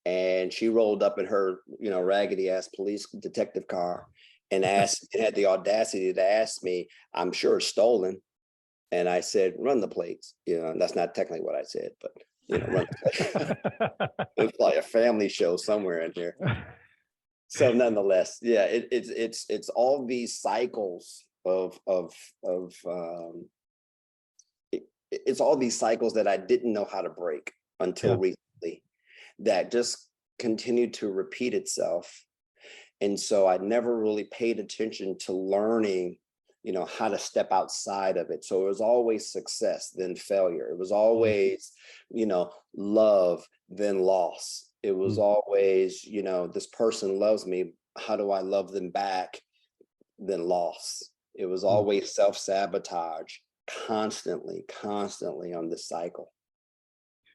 S2: and she rolled up in her, raggedy ass police detective car and had the audacity to ask me, "I'm sure it's stolen." And I said, "Run the plates." And that's not technically what I said, but run the plates. It's like a family show somewhere in here. So nonetheless, yeah, it's all these cycles of it's all these cycles that I didn't know how to break until
S1: Yeah.
S2: recently, that just continued to repeat itself. And so I never really paid attention to learning, how to step outside of it. So it was always success, then failure. It was always, love, then loss. It was
S1: Mhm.
S2: always, this person loves me. How do I love them back? Then loss. It was
S1: Mm.
S2: always self-sabotage, constantly on this cycle.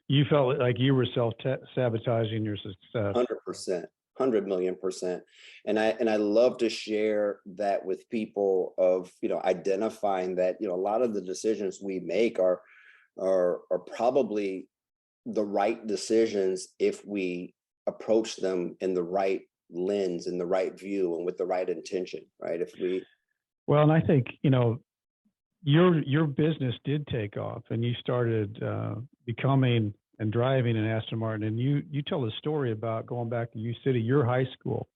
S1: You felt like you were sabotaging your success.
S2: 100%, 100 million%. And I love to share that with people, of identifying that a lot of the decisions we make are probably the right decisions if we approach them in the right lens, in the right view, and with the right intention, right? If we
S1: Well, and I think your business did take off, and you started becoming and driving an Aston Martin. And you tell a story about going back to U City, your high school,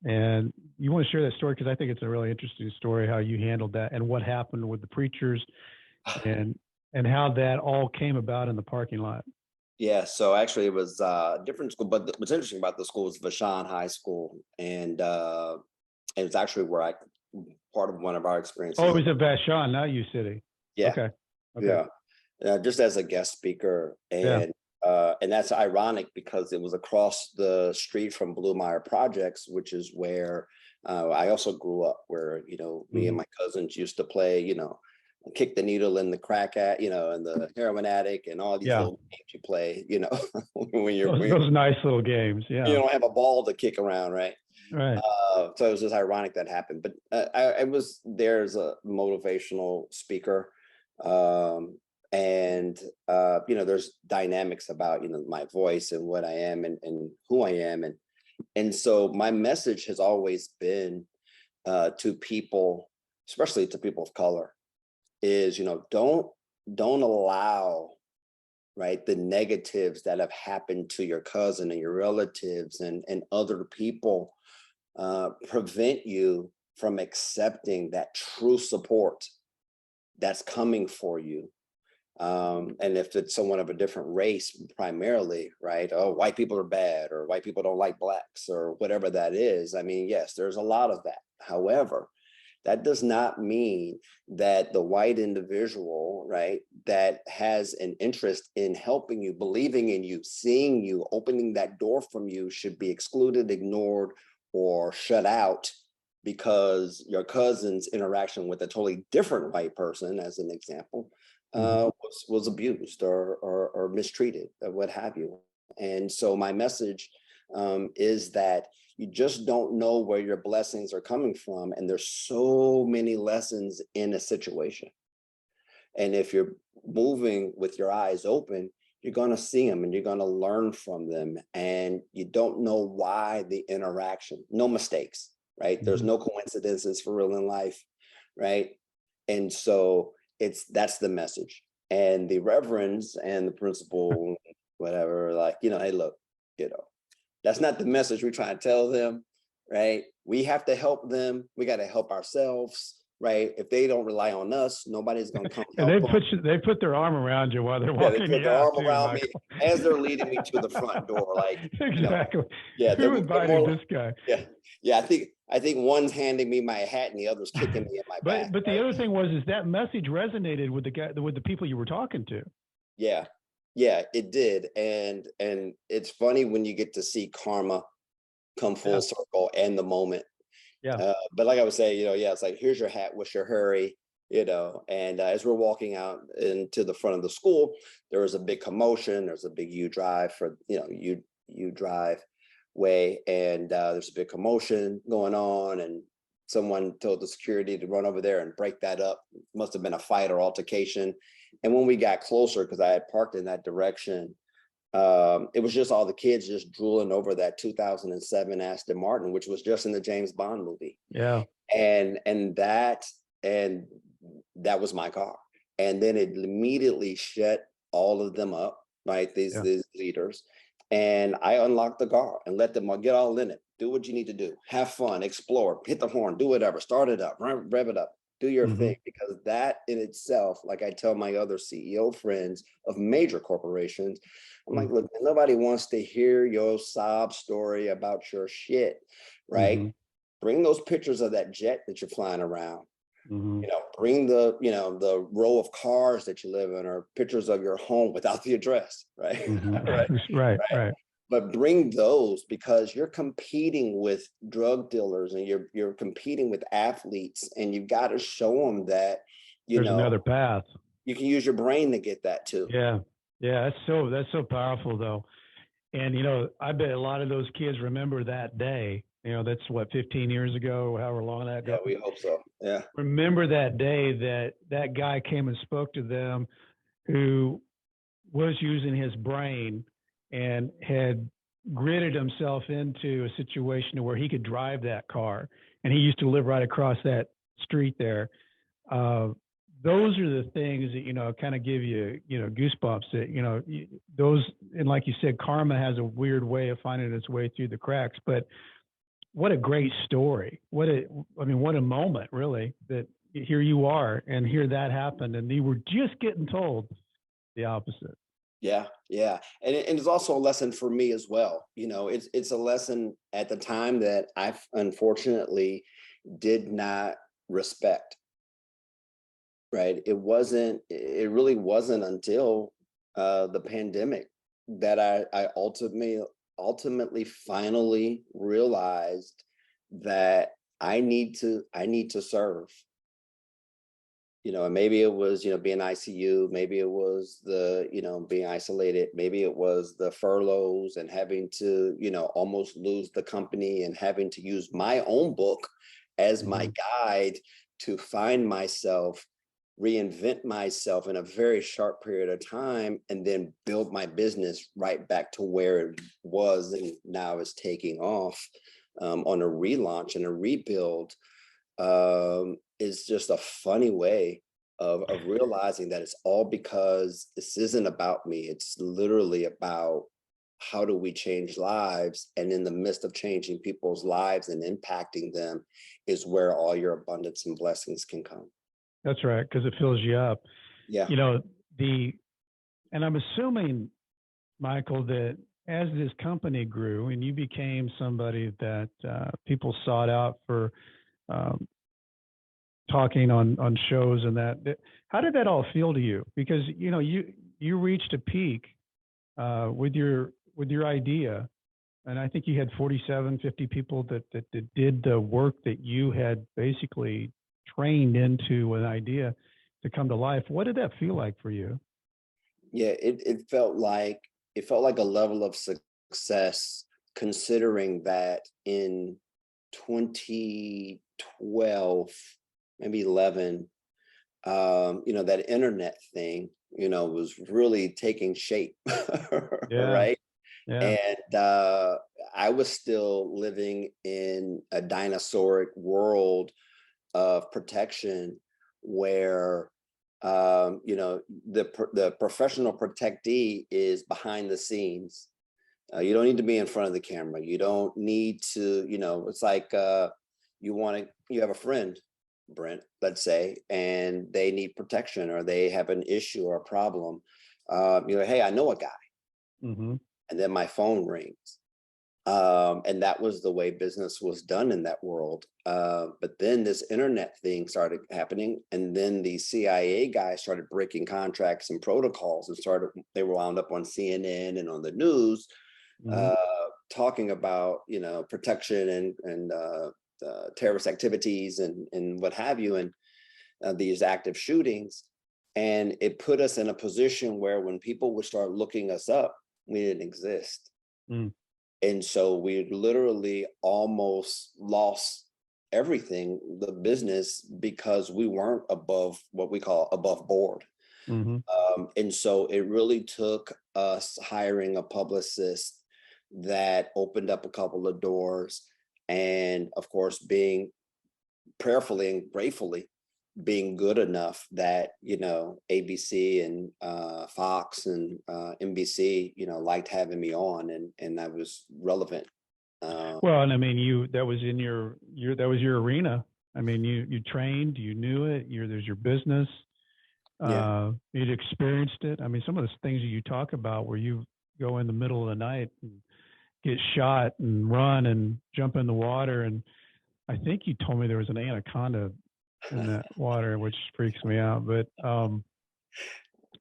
S1: and you want to share that story because I think it's a really interesting story how you handled that and what happened with the preachers and and how that all came about in the parking lot.
S2: Yeah, so actually it was a different school, but what's interesting about the school was Vashon High School, and it's actually where I part of one of our
S1: Oh, it
S2: experiences.
S1: was at Vashon, not U City.
S2: Yeah,
S1: Okay. Okay.
S2: yeah, just as a guest speaker,
S1: Yeah.
S2: and that's ironic because it was across the street from Blue Mire Projects, which is where I also grew up. Where me and
S1: Mhm.
S2: my cousins used to play, kick the needle in the crack at, and the heroin addict, and all these
S1: Yeah.
S2: little games you play, when you're
S1: Those nice little games.
S2: you
S1: Yeah.
S2: don't have a ball to kick around, right?
S1: Right.
S2: So it was just ironic that happened. But I was there as a motivational speaker, um, and there's dynamics about my voice and what I am, and who I am, and so my message has always been to people, especially to people of color, is don't allow, right, the negatives that have happened to your cousin and your relatives and other people prevent you from accepting that true support that's coming for you. And if it's someone of a different race, primarily, right? Oh, white people are bad, or white people don't like blacks, or whatever that is. I mean, yes, there's a lot of that. However, that does not mean that the white individual, right, that has an interest in helping you, believing in you, seeing you, opening that door from you, should be excluded, ignored, or shut out because your cousin's interaction with a totally different white person, as an example,
S1: Mhm.
S2: was abused or mistreated, or what have you. And so my message is that you just don't know where your blessings are coming from, and there's so many lessons in a situation. And if you're moving with your eyes open, you're going to see them and you're going to learn from them, and you don't know why the interaction, no mistakes, right? There's
S1: Mhm.
S2: no coincidences for real in life, right? And so that's the message. And the reverends and the principal, whatever, like, hey, look, you know That's not the message we're trying to tell them, right? We have to help them. We got to help ourselves, right? If they don't rely on us, nobody's going to come
S1: And
S2: help them.
S1: they put their arm around you while they're
S2: Yeah, they
S1: walking
S2: put
S1: you
S2: their
S1: out
S2: arm
S1: too,
S2: around me
S1: Michael.
S2: as they're leading me to the front door. Like,
S1: Exactly.
S2: yeah,
S1: Who
S2: they're
S1: invited
S2: more,
S1: this guy?
S2: yeah. I think one's handing me my hat and the other's kicking me in my back.
S1: But the
S2: Right?
S1: other thing was is that message resonated with the people you were talking to.
S2: Yeah, it did. And it's funny when you get to see karma come full circle and the moment.
S1: Yeah.
S2: But like I was saying, it's like, here's your hat, what's your hurry? And as we're walking out into the front of the school, there was a big commotion. There's a big U drive for, U drive way. And there's a big commotion going on. And someone told the security to run over there and break that up. Must have been a fight or altercation. And when we got closer, because I had parked in that direction, it was just all the kids just drooling over that 2007 Aston Martin, which was just in the James Bond movie.
S1: Yeah.
S2: And that was my car. And then it immediately shut all of them up, right? These leaders. And I unlocked the car and let them get all in it. Do what you need to do. Have fun, explore, hit the horn, do whatever, start it up, rev it up, do your thing. Because that in itself, like I tell my other CEO friends of major corporations, I'm like, look, nobody wants to hear your sob story about your shit, right? Bring those pictures of that jet that you're flying around. Bring the row of cars that you live in, or pictures of your home without the address, right?
S1: Right.
S2: But bring those, because you're competing with drug dealers and you're competing with athletes, and you've got to show them that
S1: there's another path.
S2: You can use your brain to get that too.
S1: Yeah. That's so powerful though. And I bet a lot of those kids remember that day. That's what, 15 years ago, however long that ago.
S2: Yeah, we hope so. Yeah.
S1: Remember that day that guy came and spoke to them, who was using his brain and had gritted himself into a situation where he could drive that car. And he used to live right across that street there. Those are the things that, kind of give you, goosebumps that, those, and like you said, karma has a weird way of finding its way through the cracks, but what a great story. What a moment, really, that here you are and here that happened. And you were just getting told the opposite.
S2: Yeah. And it's also a lesson for me as well. It's a lesson at the time that I unfortunately did not respect. Right. It really wasn't until the pandemic that I ultimately finally realized that I need to serve. And maybe it was, being ICU, maybe it was the, being isolated, maybe it was the furloughs and having to, almost lose the company and having to use my own book as my guide to find myself, reinvent myself in a very short period of time, and then build my business right back to where it was and now is taking off on a relaunch and a rebuild. Is just a funny way of realizing that it's all because this isn't about me. It's literally about how do we change lives, and in the midst of changing people's lives and impacting them is where all your abundance and blessings can come.
S1: That's right, because it fills you up.
S2: Yeah.
S1: And I'm assuming, Michael, that as this company grew and you became somebody that people sought out for talking on shows and that, how did that all feel to you? Because you reached a peak with your idea, and I think you had 50 people that did the work that you had basically trained into an idea to come to life. What did that feel like for you?
S2: Yeah, it felt like a level of success, considering that in 2012, maybe 11, that internet thing, was really taking shape. Right.
S1: Yeah.
S2: And I was still living in a dinosauric world of protection where the professional protectee is behind the scenes, You don't need to be in front of the camera. You don't need to, it's like you have a friend, Brent, let's say, and they need protection or they have an issue or a problem. Hey, I know a guy.
S1: Mm-hmm.
S2: And then my phone rings. And that was the way business was done in that world. But then this internet thing started happening, and then the CIA guys started breaking contracts and protocols and they were wound up on CNN and on the news,
S1: Mm-hmm.
S2: talking about, protection and terrorist activities and what have you, and these active shootings. And it put us in a position where when people would start looking us up, we didn't exist.
S1: Mm.
S2: And so we literally almost lost everything, the business, because we weren't above what we call above board.
S1: Mm-hmm.
S2: And so it really took us hiring a publicist that opened up a couple of doors. And of course, being prayerfully and gratefully being good enough that, ABC and Fox and NBC, liked having me on, and I was relevant.
S1: Well, and I mean, that was in that was your arena. I mean, you trained, you knew it. There's your business.
S2: Yeah.
S1: You'd experienced it. I mean, some of the things that you talk about where you go in the middle of the night and get shot and run and jump in the water. And I think you told me there was an anaconda in that water, which freaks me out. But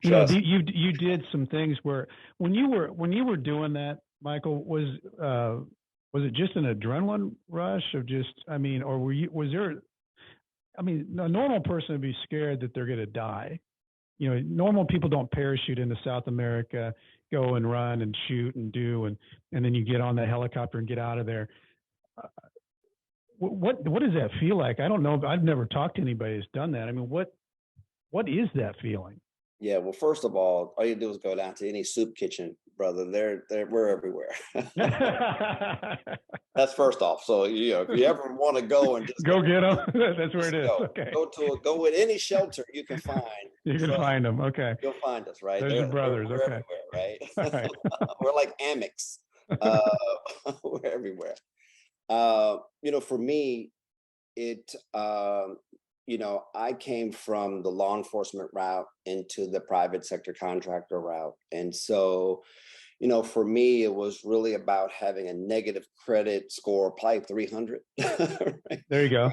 S1: you did some things where when you were doing that, Michael, was it just an adrenaline rush of or was there? I mean, a normal person would be scared that they're going to die. Normal people don't parachute into South America, go and run and shoot and do, and then you get on the helicopter and get out of there. What does that feel like? I don't know. I've never talked to anybody who's done that. I mean, what is that feeling?
S2: Yeah, well, first of all you do is go down to any soup kitchen, brother. We're everywhere. That's first off. So if you ever want to go and just
S1: go get them, that's where it is.
S2: Go.
S1: Okay.
S2: Go with any shelter you can find.
S1: You can find them. Okay.
S2: You'll find us, right?
S1: There's your brothers.
S2: We're
S1: okay.
S2: Everywhere, right?
S1: Right.
S2: We're like Amex. We're everywhere. For me, I came from the law enforcement route into the private sector contractor route. And so, for me, it was really about having a negative credit score, probably 300. Right?
S1: There you go.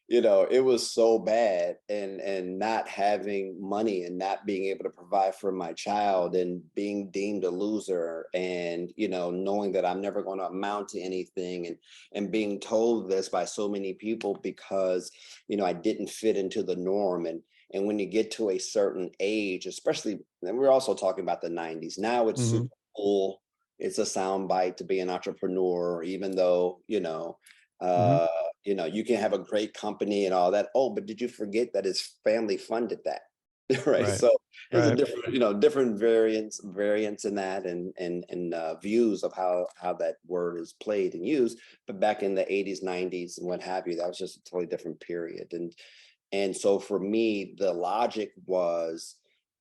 S2: It was so bad, and not having money and not being able to provide for my child and being deemed a loser, and knowing that I'm never going to amount to anything, and being told this by so many people because I didn't fit into the norm. And when you get to a certain age, especially, and we're also talking about the 90s, now it's super cool. It's a soundbite to be an entrepreneur, even though you can have a great company and all that. Oh, but did you forget that his family funded that? Right. So there's a different, different variants in that, and views of how that word is played and used. But back in the 80s, 90s, and what have you, that was just a totally different period. And so for me, the logic was,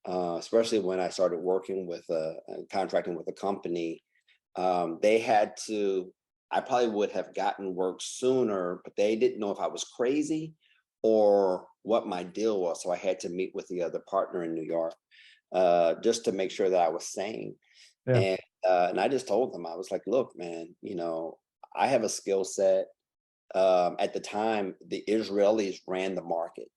S2: especially when I started working with contracting with a company, they had to. I probably would have gotten work sooner, but they didn't know if I was crazy or what my deal was. So I had to meet with the other partner in New York, just to make sure that I was sane. Yeah. And I just told them, I was like, look, man, I have a skill set. At the time, the Israelis ran the market.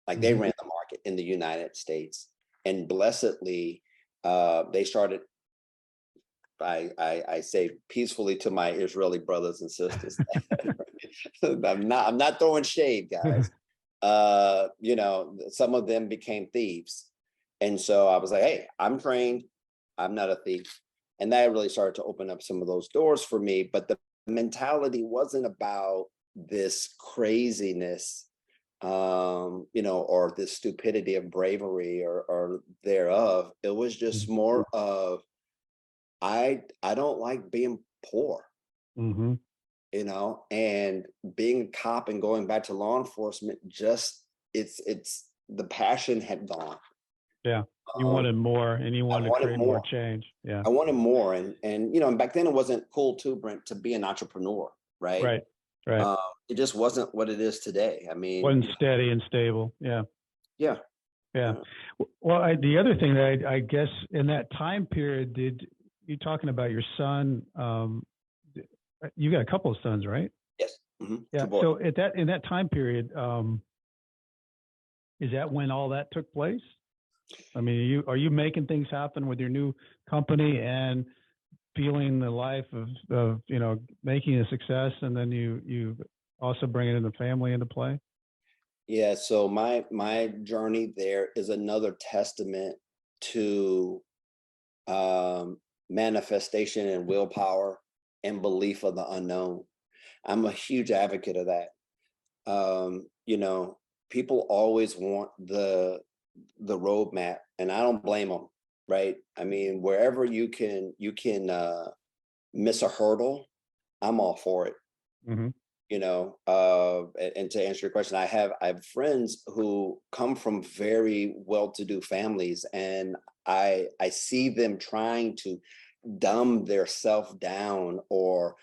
S2: Like they ran the market in the United States. And blessedly, they started, I say peacefully to my Israeli brothers and sisters. I'm not throwing shade, guys. Some of them became thieves. And so I was like, hey, I'm trained. I'm not a thief. And that really started to open up some of those doors for me. But the mentality wasn't about this craziness, or this stupidity of bravery or thereof. It was just more of, I don't like being poor, and being a cop and going back to law enforcement, just it's the passion had gone.
S1: Yeah. You wanted more, and you
S2: I
S1: wanted to
S2: wanted
S1: create more
S2: more.
S1: change. Yeah.
S2: I wanted more, and and back then it wasn't cool too, Brent, to be an entrepreneur, right?
S1: Right. Right.
S2: Um, it just wasn't what it is today. I mean,
S1: Wasn't steady and stable. Yeah.
S2: yeah,
S1: Yeah.
S2: yeah.
S1: Well, the other thing that I guess in that time period, did you talking about your son? You got a couple of sons, right?
S2: Yes,
S1: Yeah.
S2: two boys.
S1: So at that in that time period, is that when all that took place? I mean, are you making things happen with your new company and feeling the life of making a success, and then you also bringing in the family into play?
S2: Yeah, so my journey there is another testament to manifestation and willpower and belief of the unknown. I'm a huge advocate of that. You know, people always want the roadmap, and I don't blame them, right? I mean, wherever you can miss a hurdle, I'm all for it.
S1: Mm-hmm.
S2: You know, and to answer your question, I have friends who come from very well-to-do families, and I see them trying to dumb their self down, or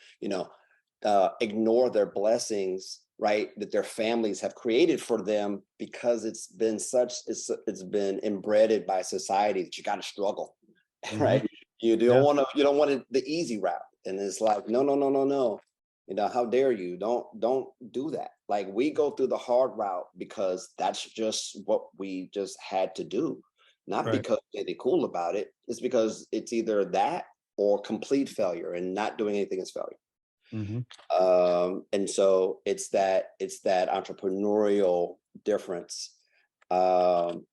S2: ignore their blessings, right, that their families have created for them, because it's been embedded by society that you got to struggle.
S1: Mm-hmm.
S2: Right? You don't
S1: Yeah.
S2: want to, the easy route. And it's like, no, no, no, no, no. How dare you? Don't do that. Like, we go through the hard route because that's just what we just had to do. Not
S1: Right.
S2: because they're cool about it. It's because it's either that or complete failure, and not doing anything is failure.
S1: Mm-hmm.
S2: And so it's that entrepreneurial difference. But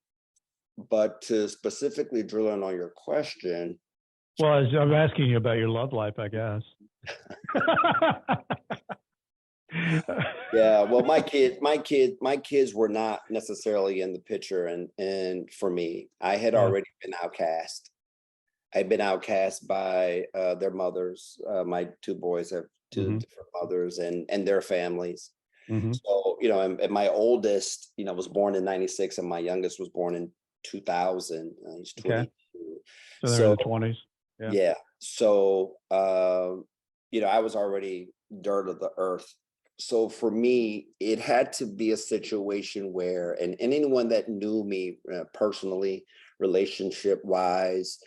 S2: to specifically drill in on your question,
S1: Well, I'm asking you about your love life, I guess.
S2: yeah, well, my kids were not necessarily in the picture, and for me, I had
S1: Yeah.
S2: already been outcast. I'd been outcast by their mothers. My two boys have two
S1: Mm-hmm.
S2: different mothers, and their families.
S1: Mm-hmm.
S2: So, and my oldest, was born in 96, and my youngest was born in 2000. He's
S1: Okay.
S2: 22.
S1: So they're in
S2: So,
S1: the 20s. Yeah.
S2: yeah. So, I was already dirt of the earth. So for me, it had to be a situation where, and anyone that knew me personally, relationship wise,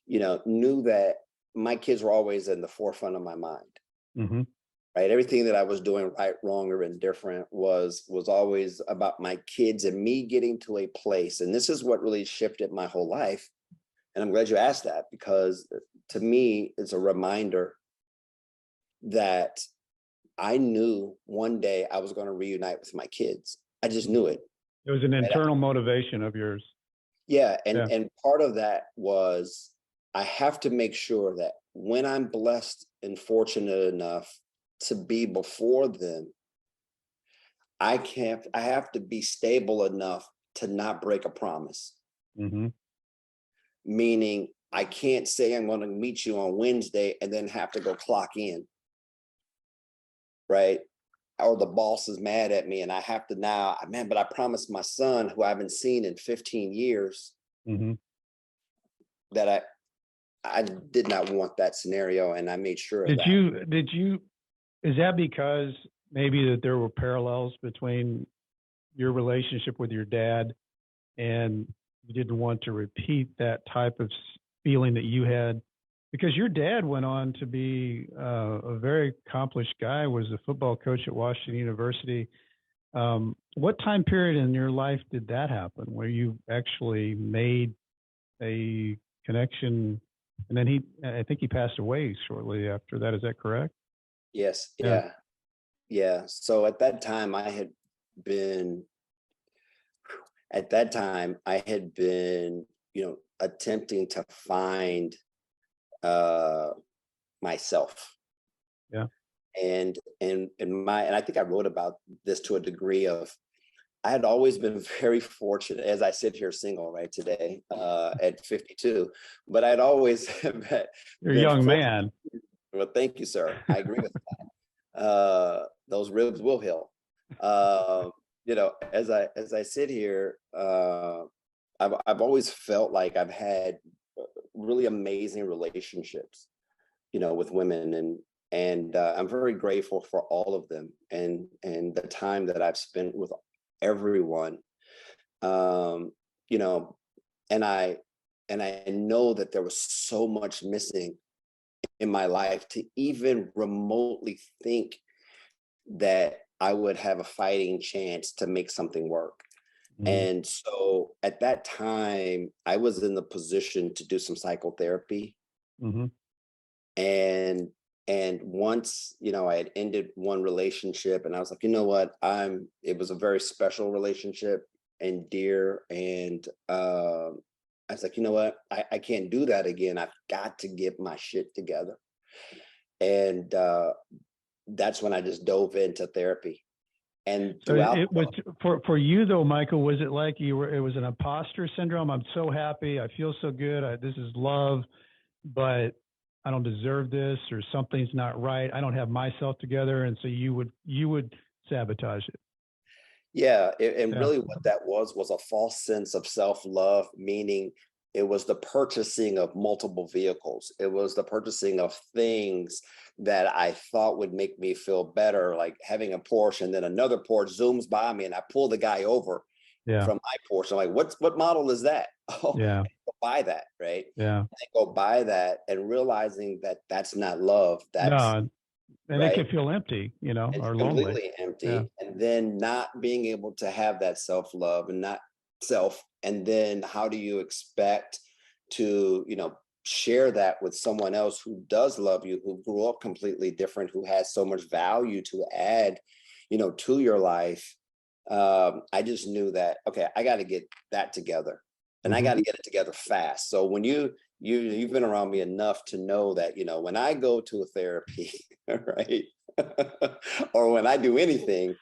S2: knew that my kids were always in the forefront of my mind.
S1: Mm-hmm.
S2: Right, everything that I was doing, right, wrong, or indifferent, was always about my kids and me getting to a place. And this is what really shifted my whole life. And I'm glad you asked that, because to me, it's a reminder that I knew one day I was going to reunite with my kids. I just knew it.
S1: It was an
S2: Right?
S1: internal motivation of yours.
S2: Yeah,
S1: Yeah.
S2: and part of that was, I have to make sure that when I'm blessed and fortunate enough to be before them, I have to be stable enough to not break a promise.
S1: Mm-hmm.
S2: Meaning, I can't say I'm going to meet you on Wednesday and then have to go clock in, right? Or the boss is mad at me and I have to now, man, but I promised my son, who I haven't seen in 15 years,
S1: Mm-hmm.
S2: that I did not want that scenario, and I made sure of that.
S1: Is that because maybe that there were parallels between your relationship with your dad, and you didn't want to repeat that type of feeling that you had? Because your dad went on to be a very accomplished guy, was a football coach at Washington University. What time period in your life did that happen, where you actually made a connection? And then I think he passed away shortly after that. Is that correct?
S2: Yes,
S1: Yeah.
S2: yeah. So been at that time I had been, attempting to find myself.
S1: Yeah.
S2: And I think I wrote about this to a degree of, I had always been very fortunate, as I sit here single right today at 52, but I'd always
S1: You're a
S2: been
S1: young
S2: fortunate.
S1: man.
S2: Well, thank you, sir. I agree with that. Those ribs will heal. As I sit here, I've always felt like I've had really amazing relationships, with women, and I'm very grateful for all of them, and the time that I've spent with everyone. Um, you know, and I know that there was so much missing in my life to even remotely think that I would have a fighting chance to make something work.
S1: Mm,
S2: And so at that time, I was in the position to do some psychotherapy.
S1: mhm.
S2: And once, I had ended one relationship, and I was like, you know what? It was a very special relationship and dear. And I was like, you know what? I can't do that again. I've got to get my shit together. And that's when I just dove into therapy. And
S1: So
S2: throughout,
S1: it was for you though, Michael. Was it like it was an imposter syndrome? I'm so happy. I feel so good. This is love, but I don't deserve this, or something's not right. I don't have myself together, and so you would sabotage it.
S2: yeah, and
S1: Yeah.
S2: really what that was a false sense of self-love, meaning it was the purchasing of multiple vehicles. It was the purchasing of things that I thought would make me feel better, like having a Porsche, and then another Porsche zooms by me and I pull the guy over
S1: Yeah.
S2: from my Porsche. I'm like, what model is that? Oh,
S1: Yeah.
S2: go buy that, right?
S1: Yeah.
S2: I go buy that and realizing that that's not love. That's
S1: No, and it
S2: right.
S1: can feel empty,
S2: It's
S1: or lonely.
S2: completely
S1: Yeah.
S2: empty, and then not being able to have that self-love and not self, and then how do you expect to, share that with someone else who does love you, who grew up completely different, who has so much value to add, to your life. I just knew that, okay, I got to get that together, and I
S1: Hmm.
S2: got to get it together fast. So when you've been around me enough to know that, when I go to a therapy, right, or when I do anything,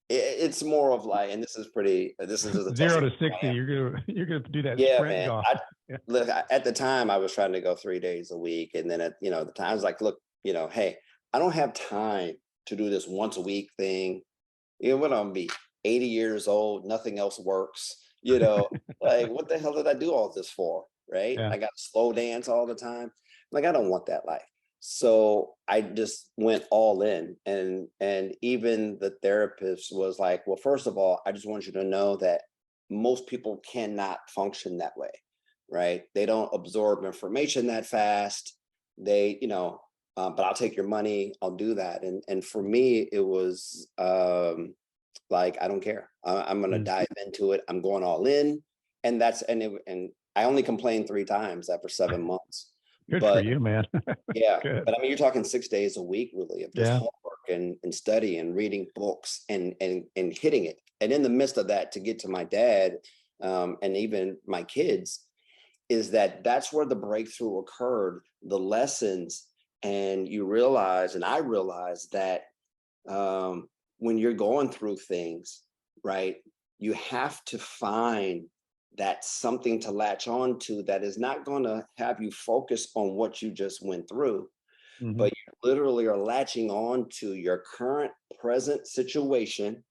S2: it's more of like, and this is just a
S1: 0
S2: testing.
S1: to 60, you're gonna do that
S2: Yeah,
S1: sprint
S2: man.
S1: golf. Yeah.
S2: Look, at the time I was trying to go 3 days a week. And then the time I was like, look, hey, I don't have time to do this once a week thing. What I'm gonna be 80 years old, nothing else works, like what the hell did I do all this for? Right.
S1: Yeah.
S2: I got to slow dance all the time. Like, I don't want that life. So I just went all in, and even the therapist was like, well, first of all, I just want you to know that most people cannot function that way, right? They don't absorb information that fast. They, but I'll take your money. I'll do that. And for me, it was like, I don't care. I'm going to
S1: Mm.
S2: dive into it. I'm going all in. And I only complained 3 times after 7 months.
S1: Good for
S2: But
S1: you, man.
S2: yeah,
S1: Good.
S2: but I mean, you're talking 6 days a week, really, of just
S1: Yeah.
S2: homework and study and reading books and hitting it. And in the midst of that, to get to my dad, and even my kids, is that that's where the breakthrough occurred, the lessons. And you realize, and I realized that um, when you're going through things, right, you have to find that something to latch on to that is not going to have you focus on what you just went through,
S1: Hmm.
S2: but you literally are latching on to your current present situation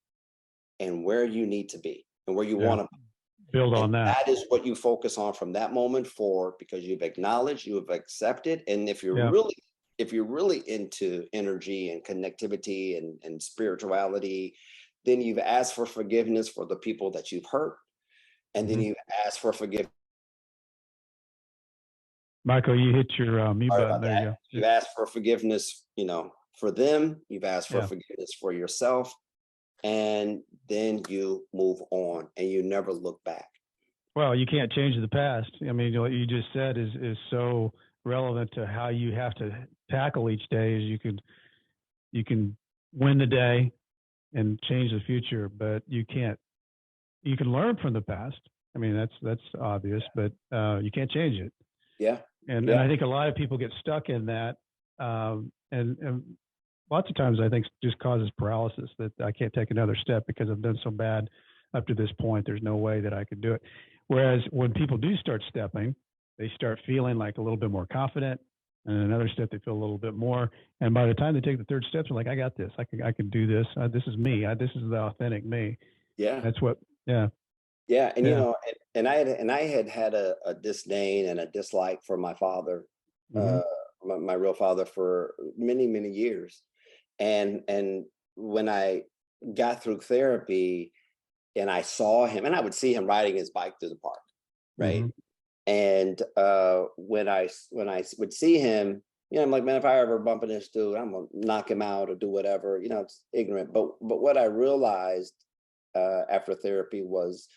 S2: and where you need to be and where you
S1: Yeah.
S2: want to.
S1: Build
S2: And
S1: on that.
S2: that is what you focus on from that moment forward, because you've acknowledged, you have accepted. And
S1: Yeah.
S2: if you're really into energy and connectivity and spirituality, then you've asked for forgiveness for the people that you've hurt. And then
S1: Hmm.
S2: you've asked for forgiveness.
S1: Michael, you hit your mute
S2: Sorry
S1: button.
S2: about
S1: There you
S2: that.
S1: go. Yeah.
S2: You've asked for forgiveness, for them. You've asked for
S1: Yeah.
S2: forgiveness for yourself. And then you move on and you never look back.
S1: Well, you can't change the past. I mean, what you just said is so relevant to how you have to tackle each day. Is you can win the day and change the future, but you can't. You can learn from the past. I mean, that's obvious, but you can't change it.
S2: Yeah.
S1: And
S2: Yeah.
S1: I think a lot of people get stuck in that, and lots of times I think just causes paralysis, that I can't take another step because I've done so bad up to this point. There's no way that I could do it. Whereas when people do start stepping, they start feeling like a little bit more confident. And another step, they feel a little bit more. And by the time they take the third step, they're like, I got this. I can do this. This is me. This is the authentic me.
S2: Yeah.
S1: That's what, yeah.
S2: Yeah, and
S1: Yeah.
S2: I had had a disdain and a dislike for my father,
S1: Hmm.
S2: uh, my real father, for many, many years. And when I got through therapy and I saw him, and I would see him riding his bike through the park, right?
S1: Hmm.
S2: And when I would see him, I'm like, man, if I ever bump into this dude, I'm gonna knock him out or do whatever. It's ignorant. But what I realized after therapy was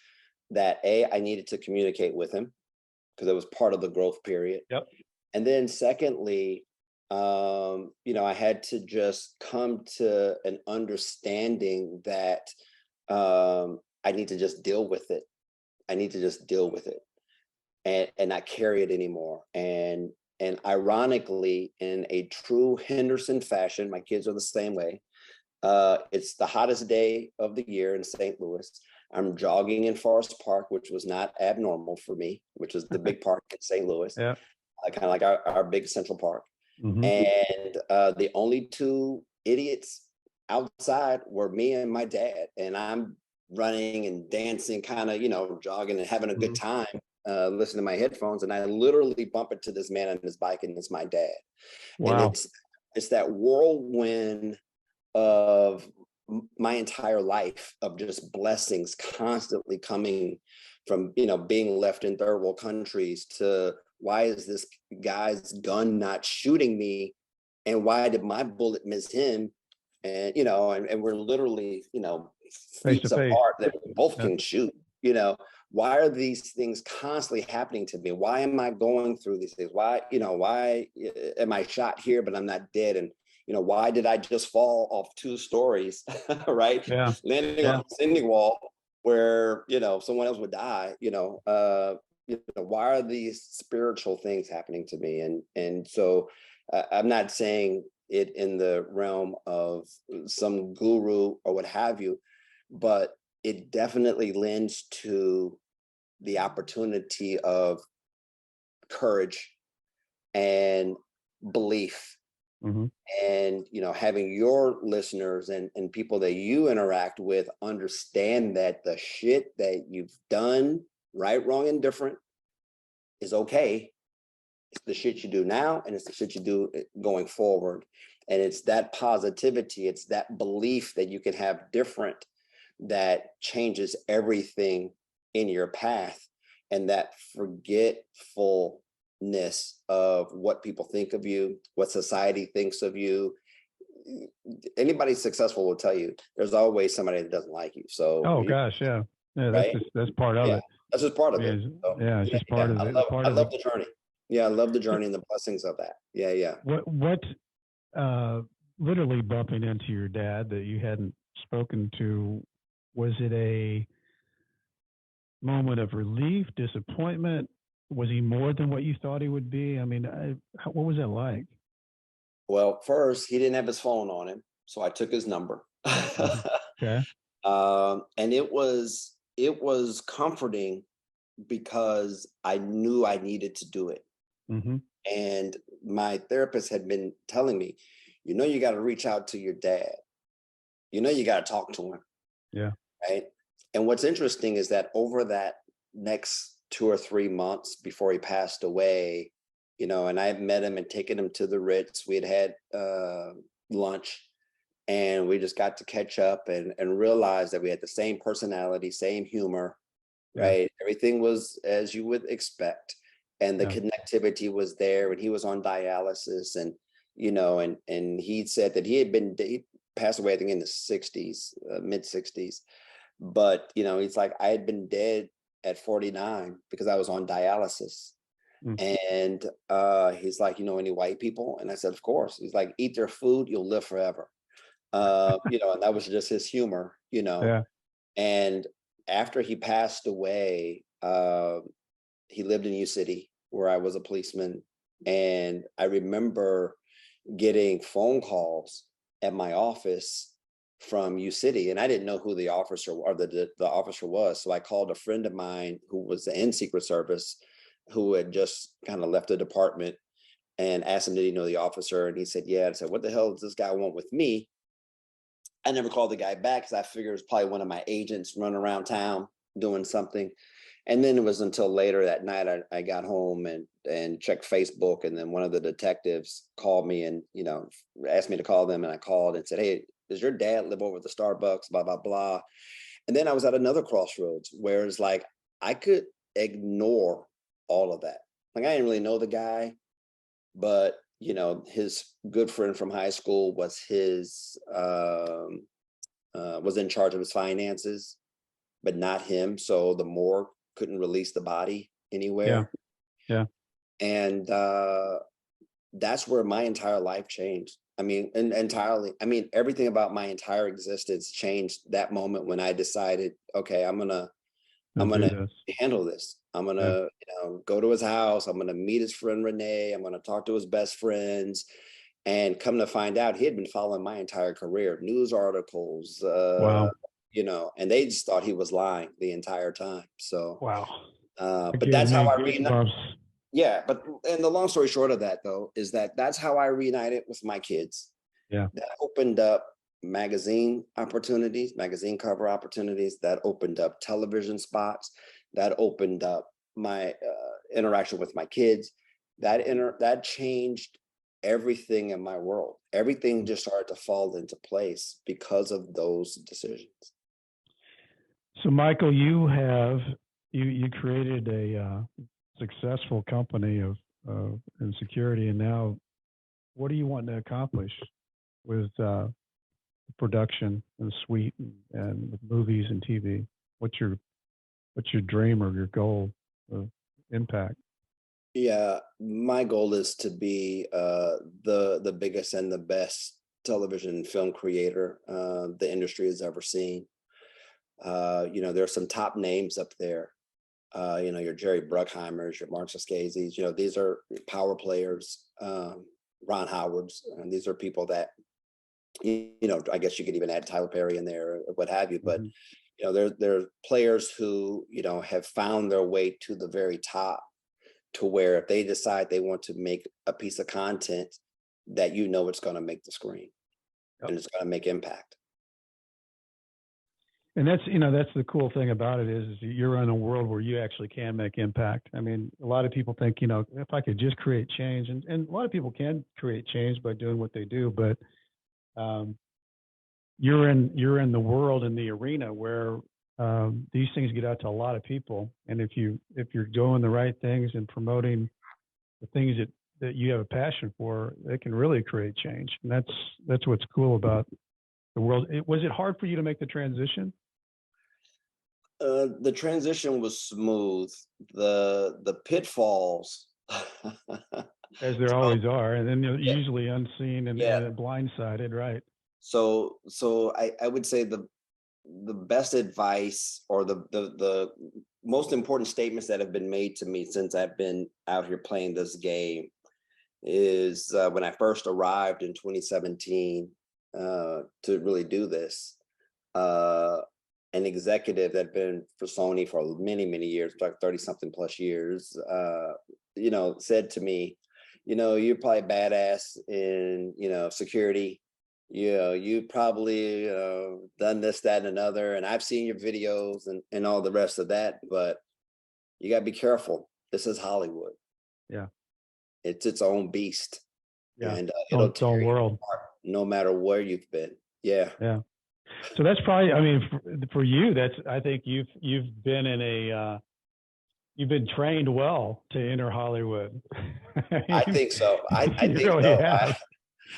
S2: that I needed to communicate with him because it was part of the growth period.
S1: Yep.
S2: And then secondly, I had to just come to an understanding that I need to just deal with it. I need to just deal with it and not carry it anymore. And ironically, in a true Henderson fashion, my kids are the same way. It's the hottest day of the year in St. Louis. I'm jogging in Forest Park, which was not abnormal for me, which is the big park in St. Louis,
S1: Yeah.
S2: kind of like our big Central Park.
S1: Hmm.
S2: And the only two idiots outside were me and my dad. And I'm running and dancing, kind of, jogging and having a good
S1: Hmm.
S2: time, listening to my headphones. And I literally bump into this man on his bike, and it's my dad. And
S1: Wow.
S2: it's that whirlwind of my entire life of just blessings constantly coming from being left in third world countries to why is this guy's gun not shooting me, and why did my bullet miss him, and we're literally
S1: Face to
S2: feet
S1: face.
S2: apart that we both
S1: Yeah.
S2: can shoot. Why are these things constantly happening to me? Why am I going through these things? Why am I shot here but I'm not dead? And why did I just fall off 2 stories, right?
S1: Yeah.
S2: Landing on
S1: Yeah.
S2: a sending wall where, someone else would die, why are these spiritual things happening to me? And so I'm not saying it in the realm of some guru or what have you, but it definitely lends to the opportunity of courage and belief,
S1: Hmm.
S2: and having your listeners and people that you interact with understand that the shit that you've done, right, wrong, and different, is okay. It's the shit you do now, and it's the shit you do going forward. And it's that positivity, it's that belief that you can have different, that changes everything in your path. And that forgetfulness of what people think of you, what society thinks of you. Anybody successful will tell you there's always somebody that doesn't like you. So,
S1: Oh gosh. Yeah. Yeah. That's
S2: right?
S1: just, that's part of
S2: Yeah,
S1: it.
S2: that's just part of
S1: Yeah.
S2: it. So,
S1: Yeah. It's
S2: yeah,
S1: just part
S2: yeah,
S1: of
S2: I
S1: it.
S2: love,
S1: Part
S2: I
S1: of the,
S2: love the journey. Yeah, I love the journey and the blessings of that. Yeah, yeah.
S1: what, uh, literally bumping into your dad that you hadn't spoken to, was it a moment of relief, disappointment? Was he more than what you thought he would be? I mean, what was that like?
S2: Well, first, he didn't have his phone on him, so I took his number.
S1: Hmm. Okay.
S2: And it was comforting because I knew I needed to do it.
S1: Hmm.
S2: And my therapist had been telling me, you got to reach out to your dad. You got to talk to him,
S1: Yeah.
S2: right? And what's interesting is that over that next 2 or 3 months before he passed away, and I had met him and taken him to the Ritz. We had lunch, and we just got to catch up and realize that we had the same personality, same humor,
S1: Yeah.
S2: right? Everything was as you would expect, and the
S1: Yeah.
S2: connectivity was there. And he was on dialysis, and he said that he passed away, I think, in the 60s, mid 60s. But he's like, I had been dead at 49 because I was on dialysis.
S1: Mm.
S2: And he's like, any white people? And I said, of course. He's like, eat their food, you'll live forever. And that was just his humor.
S1: Yeah.
S2: And after he passed away, he lived in U City, where I was a policeman. And I remember getting phone calls at my office from U City, and I didn't know who the officer or the officer was. So I called a friend of mine who was in Secret Service, who had just kind of left the department, and asked him, did he know the officer? And he said, yeah. I said, what the hell does this guy want with me? I never called the guy back because I figured it was probably one of my agents running around town, doing something. And then it was until later that night I got home and checked Facebook, and then one of the detectives called me and asked me to call them, and I called and said, "Hey, does your dad live over at the Starbucks? Blah blah blah." And then I was at another crossroads where it's like I could ignore all of that. Like I didn't really know the guy, but his good friend from high school was was in charge of his finances, but not him. So the morgue couldn't release the body
S1: Yeah.
S2: anywhere.
S1: Yeah.
S2: And that's where my entire life changed. I mean, entirely. I mean, everything about my entire existence changed that moment when I decided, okay, I'm
S1: Don't do
S2: gonna
S1: this.
S2: handle this. I'm
S1: Yeah.
S2: gonna, go to his house. I'm gonna meet his friend Renee. I'm gonna talk to his best friends. And come to find out, he had been following my entire career, news articles,
S1: Wow.
S2: and they just thought he was lying the entire time. So,
S1: Wow. It
S2: but
S1: gives
S2: that's how
S1: me
S2: I
S1: goosebumps.
S2: yeah, but and the long story short of that though is that that's how I reunited with my kids.
S1: Yeah.
S2: That opened up magazine opportunities, magazine cover opportunities. That opened up television spots. That opened up my interaction with my kids. That changed everything in my world. Everything just started to fall into place because of those decisions.
S1: So, Michael, you created a successful company of in security, and now what do you want to accomplish with production and suite and with movies and TV? What's your dream or your goal of impact?
S2: Yeah, my goal is to be the biggest and the best television and film creator the industry has ever seen. There are some top names up there. Your Jerry Bruckheimers, your Mark Scorsese's. These are power players. Ron Howard's, and these are people that I guess you could even add Tyler Perry in there, or what have you. But
S1: Mm-hmm.
S2: they're players who have found their way to the very top, to where if they decide they want to make a piece of content, that it's going to make the screen
S1: Yep.
S2: and it's going to make impact.
S1: And that's the cool thing about it is you're in a world where you actually can make impact. I mean, a lot of people think, if I could just create change, and a lot of people can create change by doing what they do, but you're in the world, in the arena where these things get out to a lot of people. And if you're doing the right things and promoting the things that you have a passion for, it can really create change. And that's what's cool about the world. Was it hard for you to make the transition?
S2: The transition was smooth. The pitfalls,
S1: As there always are, and then you're
S2: yeah,
S1: usually unseen and
S2: yeah.
S1: blindsided, right?
S2: So I would say the best advice, or the most important statements that have been made to me since I've been out here playing this game is when I first arrived in 2017 to really do this. An executive that had been for Sony for many, many years, like 30 something plus years, said to me, you're probably badass in, security. You probably done this, that, and another. And I've seen your videos and all the rest of that, but you got to be careful. This is Hollywood.
S1: Yeah.
S2: It's its own beast.
S1: Yeah.
S2: And it'll
S1: Its own
S2: tear you
S1: world.
S2: apart no matter where you've been. Yeah.
S1: Yeah. So that's probably, I mean, for you, I think you've been you've been trained well to enter Hollywood.
S2: I think so. I
S1: You
S2: think
S1: really
S2: so.
S1: have.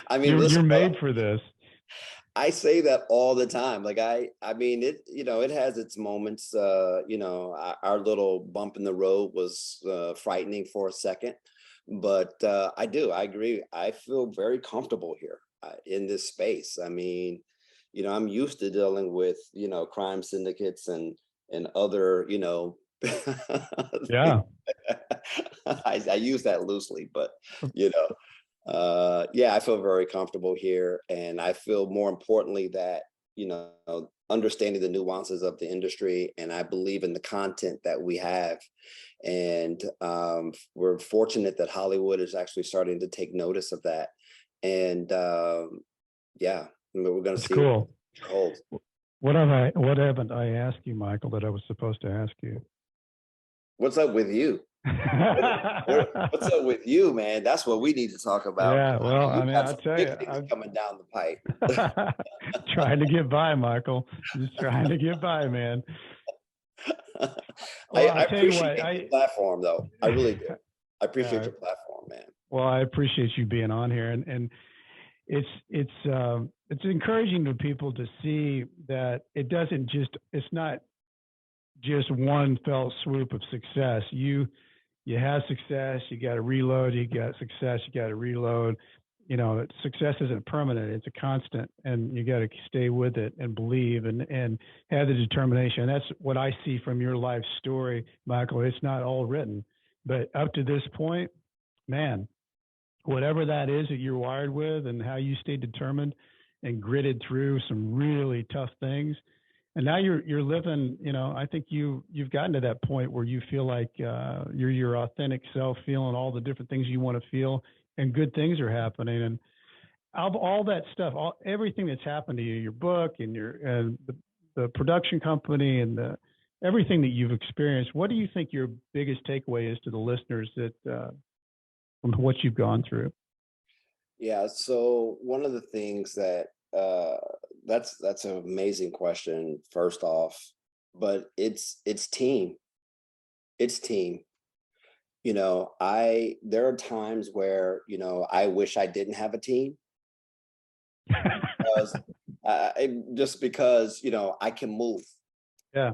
S2: I mean,
S1: You're
S2: listen, bro,
S1: made for this.
S2: I say that all the time. Like I mean, it has its moments. Our little bump in the road was frightening for a second, but I agree. I feel very comfortable here in this space. I mean, I'm used to dealing with, crime syndicates and other,
S1: Yeah.
S2: I use that loosely, but you know, I feel very comfortable here, and I feel more importantly that understanding the nuances of the industry, and I believe in the content that we have, and we're fortunate that Hollywood is actually starting to take notice of that, and we're going to
S1: That's
S2: see
S1: cool.
S2: what it holds.
S1: What haven't I asked you, Michael, that I was supposed to ask you?
S2: What's up with you? What's up with you, man? That's what we need to talk about.
S1: Yeah,
S2: I
S1: well,
S2: mean,
S1: I
S2: you've
S1: mean,
S2: got
S1: I'll
S2: some
S1: tell you,
S2: big things
S1: I'm
S2: coming down the pipe.
S1: trying to get by, Michael. Just trying to get by, man. Well,
S2: I
S1: I'll tell you what,
S2: appreciate your platform, though. I really do. I appreciate
S1: yeah,
S2: your platform, man.
S1: well, I appreciate you being on here, and it's encouraging to people to see that it's not just one fell swoop of success. You have success, you got to reload. You got success, you got to reload. You know, success isn't permanent; it's a constant, and you got to stay with it and believe and have the determination. That's what I see from your life story, Michael. It's not all written, but up to this point, man, whatever that is that you're wired with, and how you stayed determined and gritted through some really tough things, and now you're living. You know, I think you've gotten to that point where you feel like you're your authentic self, feeling all the different things you want to feel, and good things are happening. And all that stuff, everything that's happened to you, your book and the production company and everything that you've experienced. What do you think your biggest takeaway is to the listeners that from what you've gone through?
S2: Yeah. So one of the things that that's an amazing question. First off, but it's team. It's team. You know, there are times where I wish I didn't have a team because just because I can move.
S1: Yeah.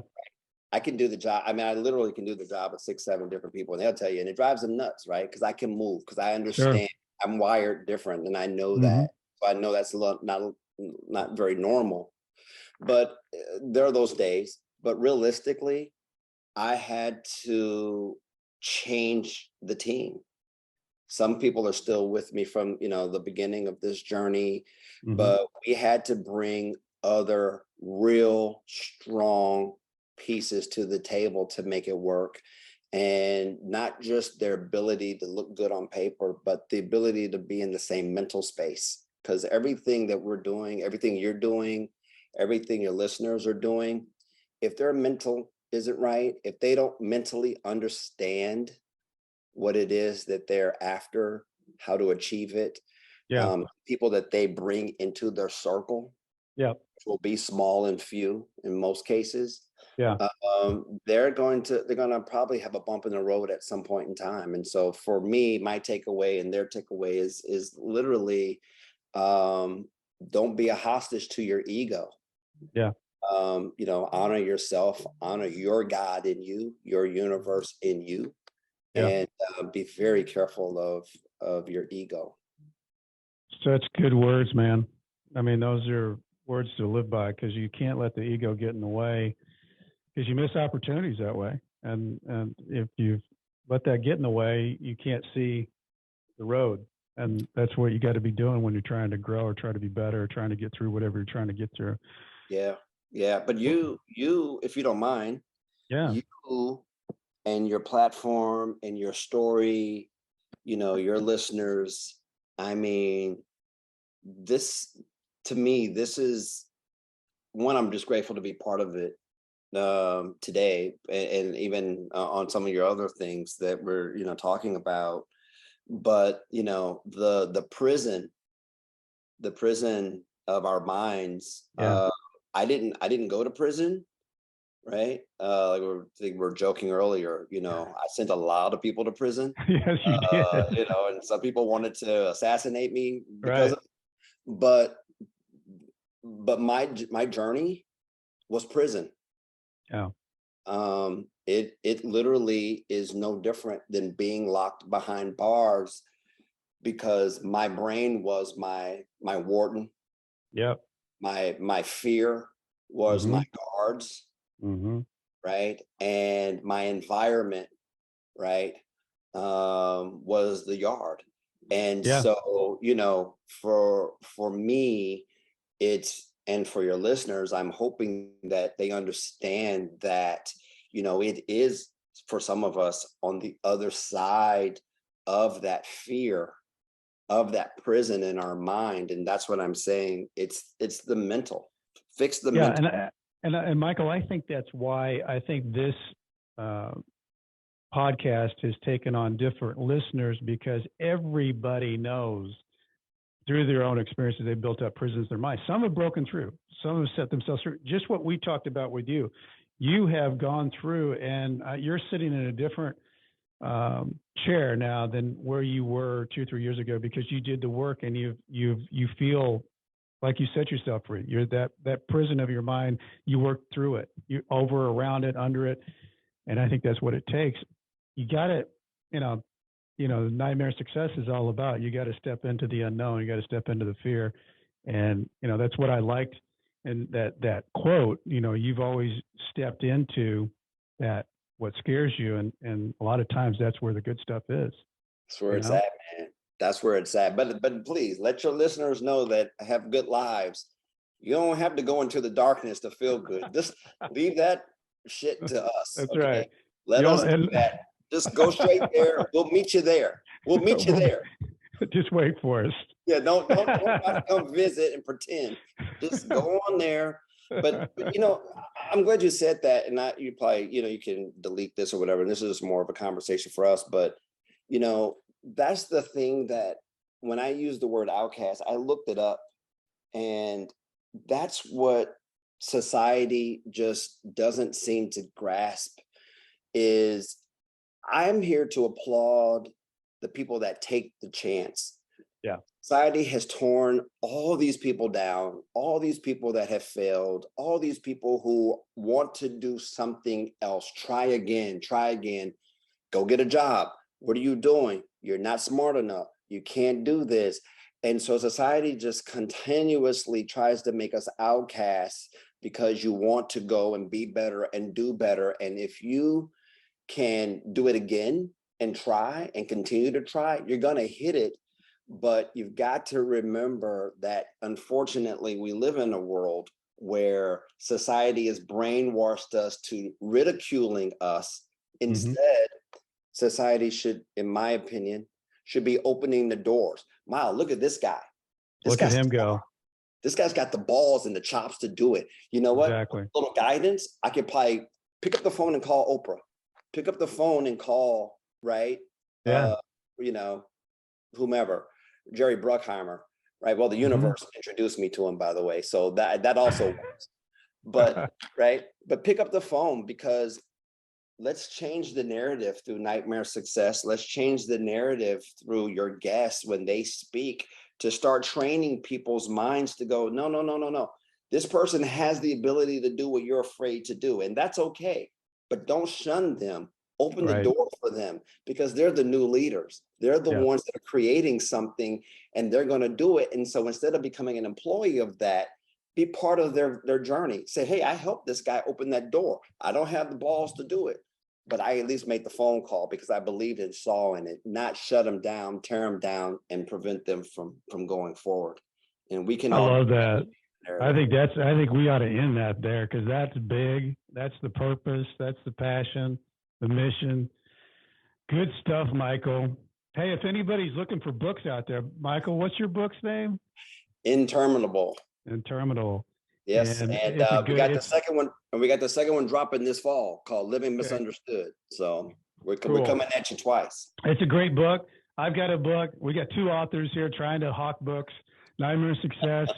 S2: I can do the job. I mean, I literally can do the job of 6, 7 different people, and they'll tell you, and it drives them nuts, right? Because I can move, because I
S1: Sure.
S2: understand I'm wired different, and I know
S1: Mm-hmm.
S2: that. So I know that's not very normal. But there are those days. But realistically, I had to change the team. Some people are still with me from the beginning of this journey,
S1: Mm-hmm.
S2: but we had to bring other real strong pieces to the table to make it work. And not just their ability to look good on paper, but the ability to be in the same mental space. Because everything that we're doing, everything you're doing, everything your listeners are doing, if their mental isn't right, if they don't mentally understand what it is that they're after, how to achieve it,
S1: Yeah.
S2: people that they bring into their circle,
S1: Yeah.
S2: which will be small and few in most cases,
S1: Yeah.
S2: they're gonna probably have a bump in the road at some point in time. And so for me, my takeaway and their takeaway is literally, don't be a hostage to your ego.
S1: Yeah.
S2: Honor yourself, honor your God in you, your universe in you,
S1: Yeah.
S2: and be very careful of your ego.
S1: Such good words, man. I mean, those are words to live by, because you can't let the ego get in the way, because you miss opportunities that way. And if you let that get in the way, you can't see the road. And that's what you got to be doing when you're trying to grow or try to be better or trying to get through whatever you're trying to get through.
S2: Yeah, yeah. But you, if you don't mind,
S1: Yeah.
S2: you and your platform and your story, your listeners. I mean, this to me, this is one. I'm just grateful to be part of it today, and even on some of your other things that we're talking about. But the prison of our minds.
S1: Yeah.
S2: I didn't go to prison, right? Like we were joking earlier. I sent a lot of people to prison.
S1: Yes, you did.
S2: And some people wanted to assassinate me because
S1: Right.
S2: of it. But my journey was prison.
S1: Yeah.
S2: It literally is no different than being locked behind bars, because my brain was my warden.
S1: Yep.
S2: My fear was
S1: Mm-hmm.
S2: my guards,
S1: Mm-hmm.
S2: right? And my environment, right, was the yard. And
S1: Yeah.
S2: so, for me, and for your listeners, I'm hoping that they understand that, it is for some of us on the other side of that fear, of that prison in our mind. And that's what I'm saying. It's the mental. Fix the
S1: Yeah.
S2: mental.
S1: And Michael, I think that's why I think this podcast has taken on different listeners, because everybody knows through their own experiences, they've built up prisons in their mind. Some have broken through, some have set themselves through. Just what we talked about with you. You have gone through, and you're sitting in a different chair now than where you were 2-3 years ago, because you did the work, and you feel like you set yourself free. You're that prison of your mind. You worked through it. You over, around it, under it, and I think that's what it takes. You got to, nightmare success is all about. You got to step into the unknown. You got to step into the fear, and that's what I liked. And that quote, you've always stepped into that, what scares you, and a lot of times that's where the good stuff is.
S2: That's where it's at, man. That's where it's at. But please let your listeners know that have good lives. You don't have to go into the darkness to feel good. Just leave that shit to us.
S1: That's right.
S2: Let us do that. Just go straight there. We'll meet you there. We'll meet you there.
S1: Just wait for us.
S2: Yeah, don't come visit and pretend. Just go on there. But I'm glad you said that, and you probably you can delete this or whatever. And this is more of a conversation for us. But that's the thing, that when I use the word outcast, I looked it up, and that's what society just doesn't seem to grasp. Is I'm here to applaud the people that take the chance.
S1: Yeah.
S2: Society has torn all these people down, all these people that have failed, all these people who want to do something else. Try again, go get a job. What are you doing? You're not smart enough. You can't do this. And so society just continuously tries to make us outcasts, because you want to go and be better and do better. And if you can do it again and try and continue to try, you're going to hit it. But you've got to remember that, unfortunately, we live in a world where society has brainwashed us to ridiculing us. Instead, society should, in my opinion, should be opening the doors. Wow, look at this guy.
S1: Look at him go.
S2: This guy's got the balls and the chops to do it. You know what?
S1: Exactly.
S2: A little guidance. I could probably pick up the phone and call Oprah. Pick up the phone and call, right?
S1: Yeah.
S2: Whomever, Jerry Bruckheimer, right? Well, the universe introduced me to him, by the way. So that also works. But, right? But pick up the phone, because let's change the narrative through Nightmare Success. Let's change the narrative through your guests when they speak, to start training people's minds to go, no. This person has the ability to do what you're afraid to do. And that's okay. But don't shun them. Open the door for them, because they're the new leaders. They're the ones that are creating something, and they're going to do it. And so instead of becoming an employee of that, be part of their journey. Say, hey, I helped this guy open that door. I don't have the balls to do it, but I at least made the phone call because I believed and saw in it, not shut them down, tear them down, and prevent them from going forward. And we can.
S1: I love that. I think we ought to end that there, because that's big. That's the purpose. That's the passion, the mission. Good stuff, Michael. Hey, if anybody's looking for books out there, Michael, what's your book's name?
S2: Interminable.
S1: Interminable.
S2: Yes, and we got the second one, and we got the second one dropping this fall, called Living Misunderstood. So we're coming at you twice.
S1: It's a great book. I've got a book. We got two authors here trying to hawk books. Nightmare Success.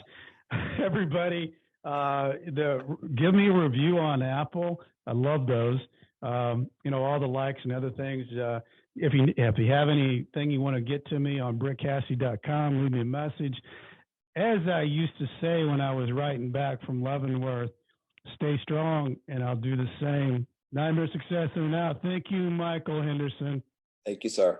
S1: Everybody, give me a review on Apple. I love those. All the likes and other things. If you have anything you want to get to me on brickcassie.com, leave me a message. As I used to say when I was writing back from Leavenworth, stay strong, and I'll do the same. Nightmare Success and out. Thank you, Michael Henderson.
S2: Thank you, sir.